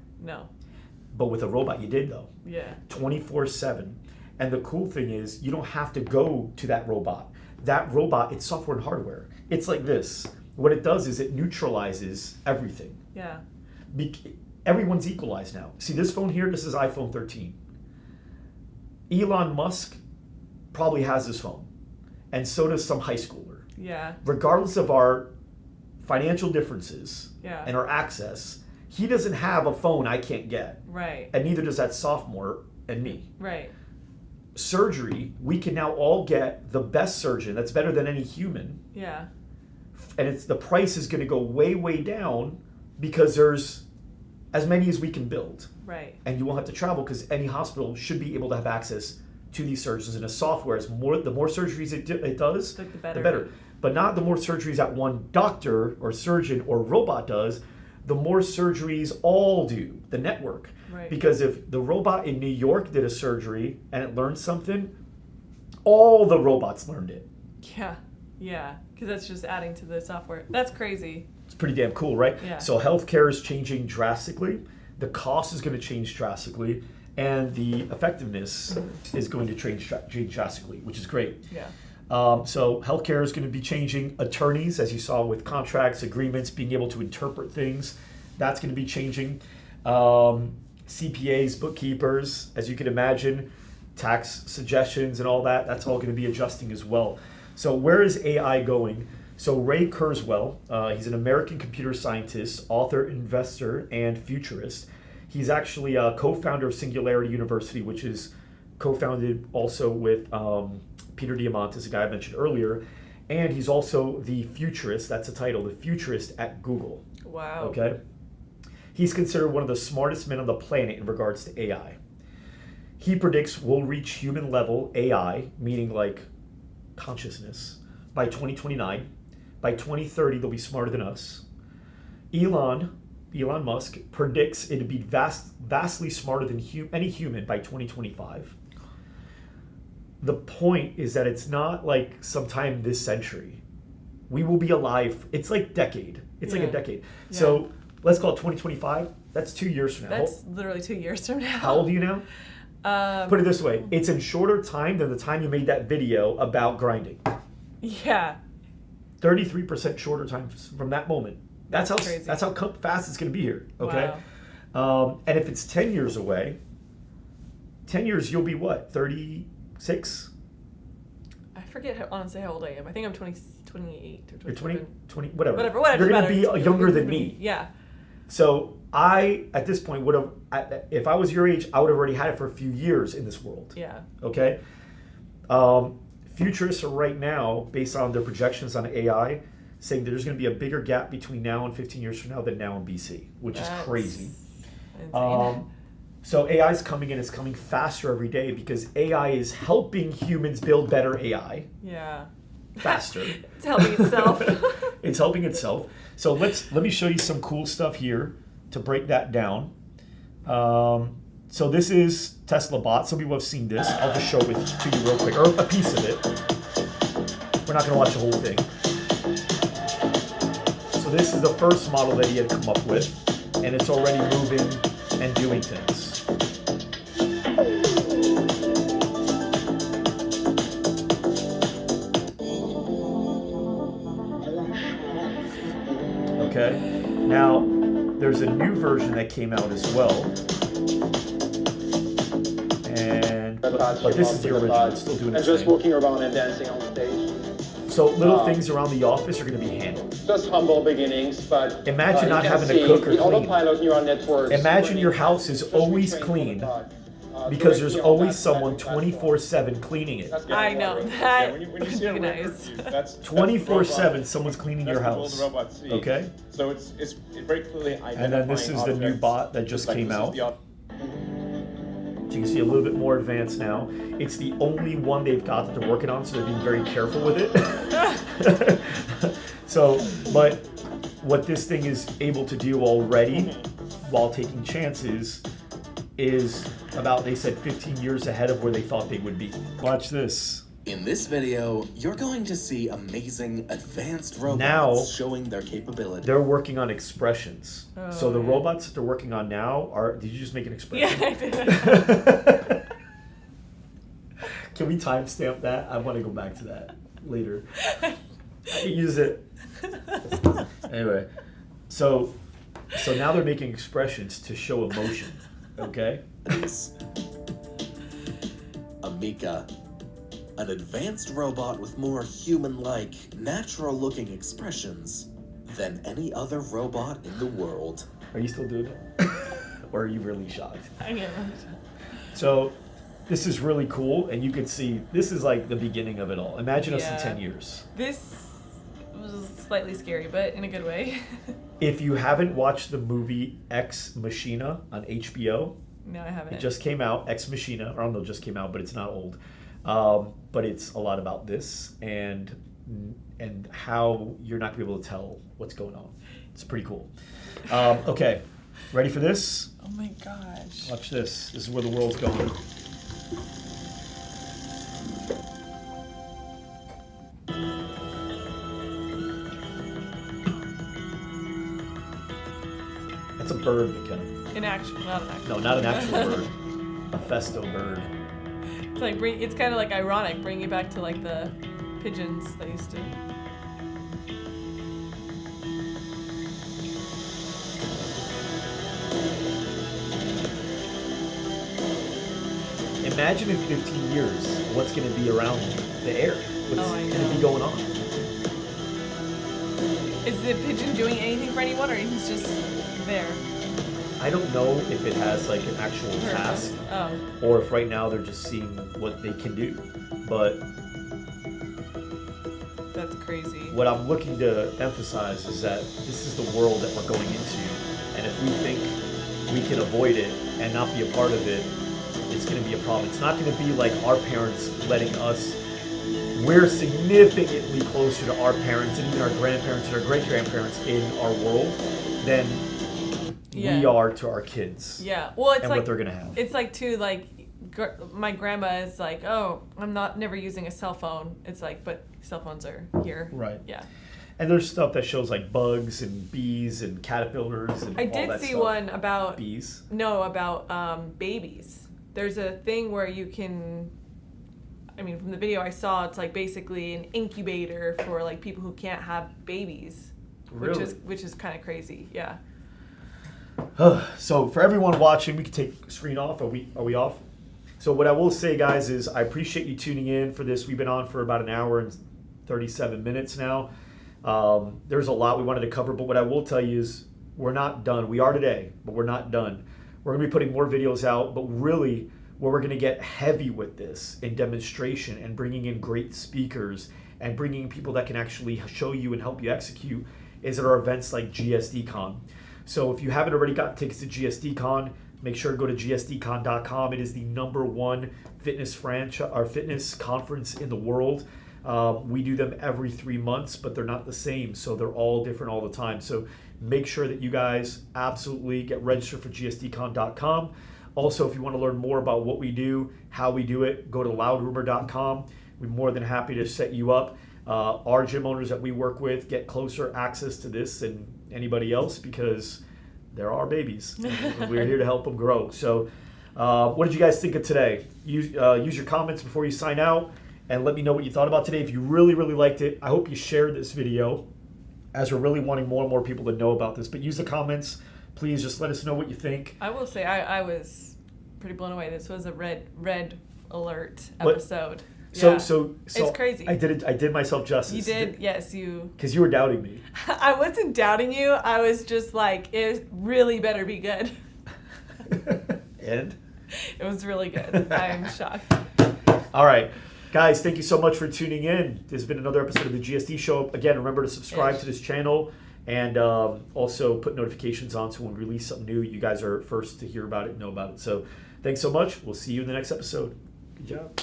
But with a robot, you did though. Yeah. 24/7. And the cool thing is, you don't have to go to that robot. That robot, it's software and hardware. It's like this. What it does is it neutralizes everything. Yeah. Everyone's equalized now. See this phone here, this is iPhone 13. Elon Musk probably has this phone. And so does some high schooler. Yeah. Regardless of our financial differences and our access, he doesn't have a phone I can't get. Right. And neither does that sophomore and me. Right. Surgery, we can now all get the best surgeon that's better than any human. Yeah. And the price is going to go way, way down because there's as many as we can build. Right. And you won't have to travel because any hospital should be able to have access to these surgeons. And a software, the more surgeries it does, the the better. But not the more surgeries that one doctor or surgeon or robot does, the more surgeries all do, the network. Right. Because if the robot in New York did a surgery and it learned something, all the robots learned it. Yeah, because that's just adding to the software. That's crazy. It's pretty damn cool, right? Yeah. So healthcare is changing drastically. The cost is going to change drastically. And the effectiveness is going to change drastically, which is great. Yeah. So healthcare is going to be changing. Attorneys, as you saw with contracts, agreements, being able to interpret things, that's going to be changing. CPAs, bookkeepers, as you can imagine, tax suggestions and all that, that's all going to be adjusting as well. So where is AI going? So Ray Kurzweil, he's an American computer scientist, author, investor, and futurist. He's actually a co-founder of Singularity University, which is co-founded also with Peter Diamandis, a guy I mentioned earlier. And he's also the futurist, that's the title, the futurist at Google. Wow. Okay. He's considered one of the smartest men on the planet in regards to AI. He predicts we'll reach human level AI, meaning like consciousness, by 2029. By 2030, they'll be smarter than us. Elon Musk predicts it'd be vastly smarter than any human by 2025. The point is that it's not like sometime this century. We will be alive. It's like decade. It's like a decade. Yeah. So let's call it 2025. That's 2 years from now. That's literally 2 years from now. How old are you now? Put it this way. It's in shorter time than the time you made that video about grinding. Yeah. 33% shorter time from that moment. That's how crazy. That's how fast it's going to be here. Okay. Wow. And if it's 10 years away, 10 years you'll be what? 36? I forget honestly how old I am. I think I'm 28 or 27. You're 20, whatever. Whatever. You're going to be younger than me. Yeah. So I, at this point, would have, if I was your age, I would have already had it for a few years in this world. Yeah. Okay. Futurists are right now, based on their projections on AI, saying that there's going to be a bigger gap between now and 15 years from now than now in BC, which is crazy. So AI is coming in, it's coming faster every day because AI is helping humans build better AI. Yeah. Faster. It's helping itself. It's helping itself. So let me show you some cool stuff here to break that down. So this is Tesla bot. Some people have seen this. I'll just show it to you real quick, or a piece of it. We're not going to watch the whole thing. So this is the first model that he had come up with, and it's already moving and doing things. Okay. Now, there's a new version that came out as well. But this is the original. It's still doing its thing. Walking around and dancing on stage. So little things around the office are going to be handled. Just humble beginnings, but imagine not having to cook or clean. Autopilot neural networks. Imagine your house is always clean because there's always someone 24/7 cleaning it. I know that. When you see a nice. that's 24/7 someone's cleaning your house. Okay. So it's very clearly identifying. And then this is the new bot that just came out. You can see a little bit more advanced now. It's the only one they've got that they're working on, so they're being very careful with it. But what this thing is able to do already, while taking chances, is about, they said, 15 years ahead of where they thought they would be. Watch this. In this video, you're going to see amazing advanced robots showing their capability. They're working on expressions. So the robots that they're working on now are, did you just make an expression? Yeah, I did. Can we timestamp that? I want to go back to that later. I can use it. Anyway, so now they're making expressions to show emotion, okay? Amika, an advanced robot with more human-like, natural-looking expressions than any other robot in the world. Are you still doing it? Or are you really shocked? I am. So this is really cool, and you can see this is like the beginning of it all. Imagine us in 10 years. This was slightly scary, but in a good way. If you haven't watched the movie Ex Machina on HBO, no, I haven't. It just came out, Ex Machina. I don't know, it just came out, but it's not old. But it's a lot about this and how you're not gonna be able to tell what's going on. It's pretty cool. Okay, ready for this? Oh my gosh. Watch this. This is where the world's going. That's a bird, McKenna. An actual, not an actual. No, not an actual bird. A festo bird. It's like it's kind of like ironic, bringing it back to like the pigeons that used to. Imagine in 15 years what's going to be around the air. What's going to be going on. Is the pigeon doing anything for anyone, or he's just there? I don't know if it has like an actual task, or if right now they're just seeing what they can do. But that's crazy. What I'm looking to emphasize is that this is the world that we're going into, and if we think we can avoid it and not be a part of it, it's going to be a problem. It's not going to be like our parents letting us. We're significantly closer to our parents and even our grandparents and our great-grandparents in our world than we are to our kids. Yeah. Well, it's and like what they're going to have. It's like, too, like, my grandma is like, oh, I'm never using a cell phone. It's like, but cell phones are here. Right. Yeah. And there's stuff that shows like bugs and bees and caterpillars and I all did that see stuff. one about bees. No, about babies. There's a thing where you can. I mean, from the video I saw, it's like basically an incubator for like people who can't have babies. Really? Which is kind of crazy. Yeah. So for everyone watching, we can take screen off. Are we off? So what I will say, guys, is I appreciate you tuning in for this. We've been on for about an hour and 37 minutes now. There's a lot we wanted to cover, but what I will tell you is we're not done. We are today, but we're not done. We're going to be putting more videos out, but really where we're going to get heavy with this in demonstration and bringing in great speakers and bringing in people that can actually show you and help you execute is at our events like GSDCon. So if you haven't already gotten tickets to GSDCon, make sure to go to gsdcon.com. It is the #1 fitness franchise or fitness conference in the world. We do them every 3 months, but they're not the same. So they're all different all the time. So make sure that you guys absolutely get registered for gsdcon.com. Also, if you want to learn more about what we do, how we do it, go to loudrumor.com. We're more than happy to set you up. Our gym owners that we work with get closer access to this than anybody else because they're our babies. And we're here to help them grow. So what did you guys think of today? Use your comments before you sign out and let me know what you thought about today. If you really, really liked it, I hope you shared this video as we're really wanting more and more people to know about this. But use the comments. Please just let us know what you think. I will say I was pretty blown away. This was a red alert episode. So it's crazy. I did myself justice. You did, yes, you. Because you were doubting me. I wasn't doubting you. I was just like, it really better be good. And? It was really good. I'm shocked. All right. Guys, thank you so much for tuning in. This has been another episode of the GSD Show. Again, remember to subscribe to this channel and also put notifications on so when we release something new, you guys are first to hear about it and know about it. So thanks so much. We'll see you in the next episode. Good job.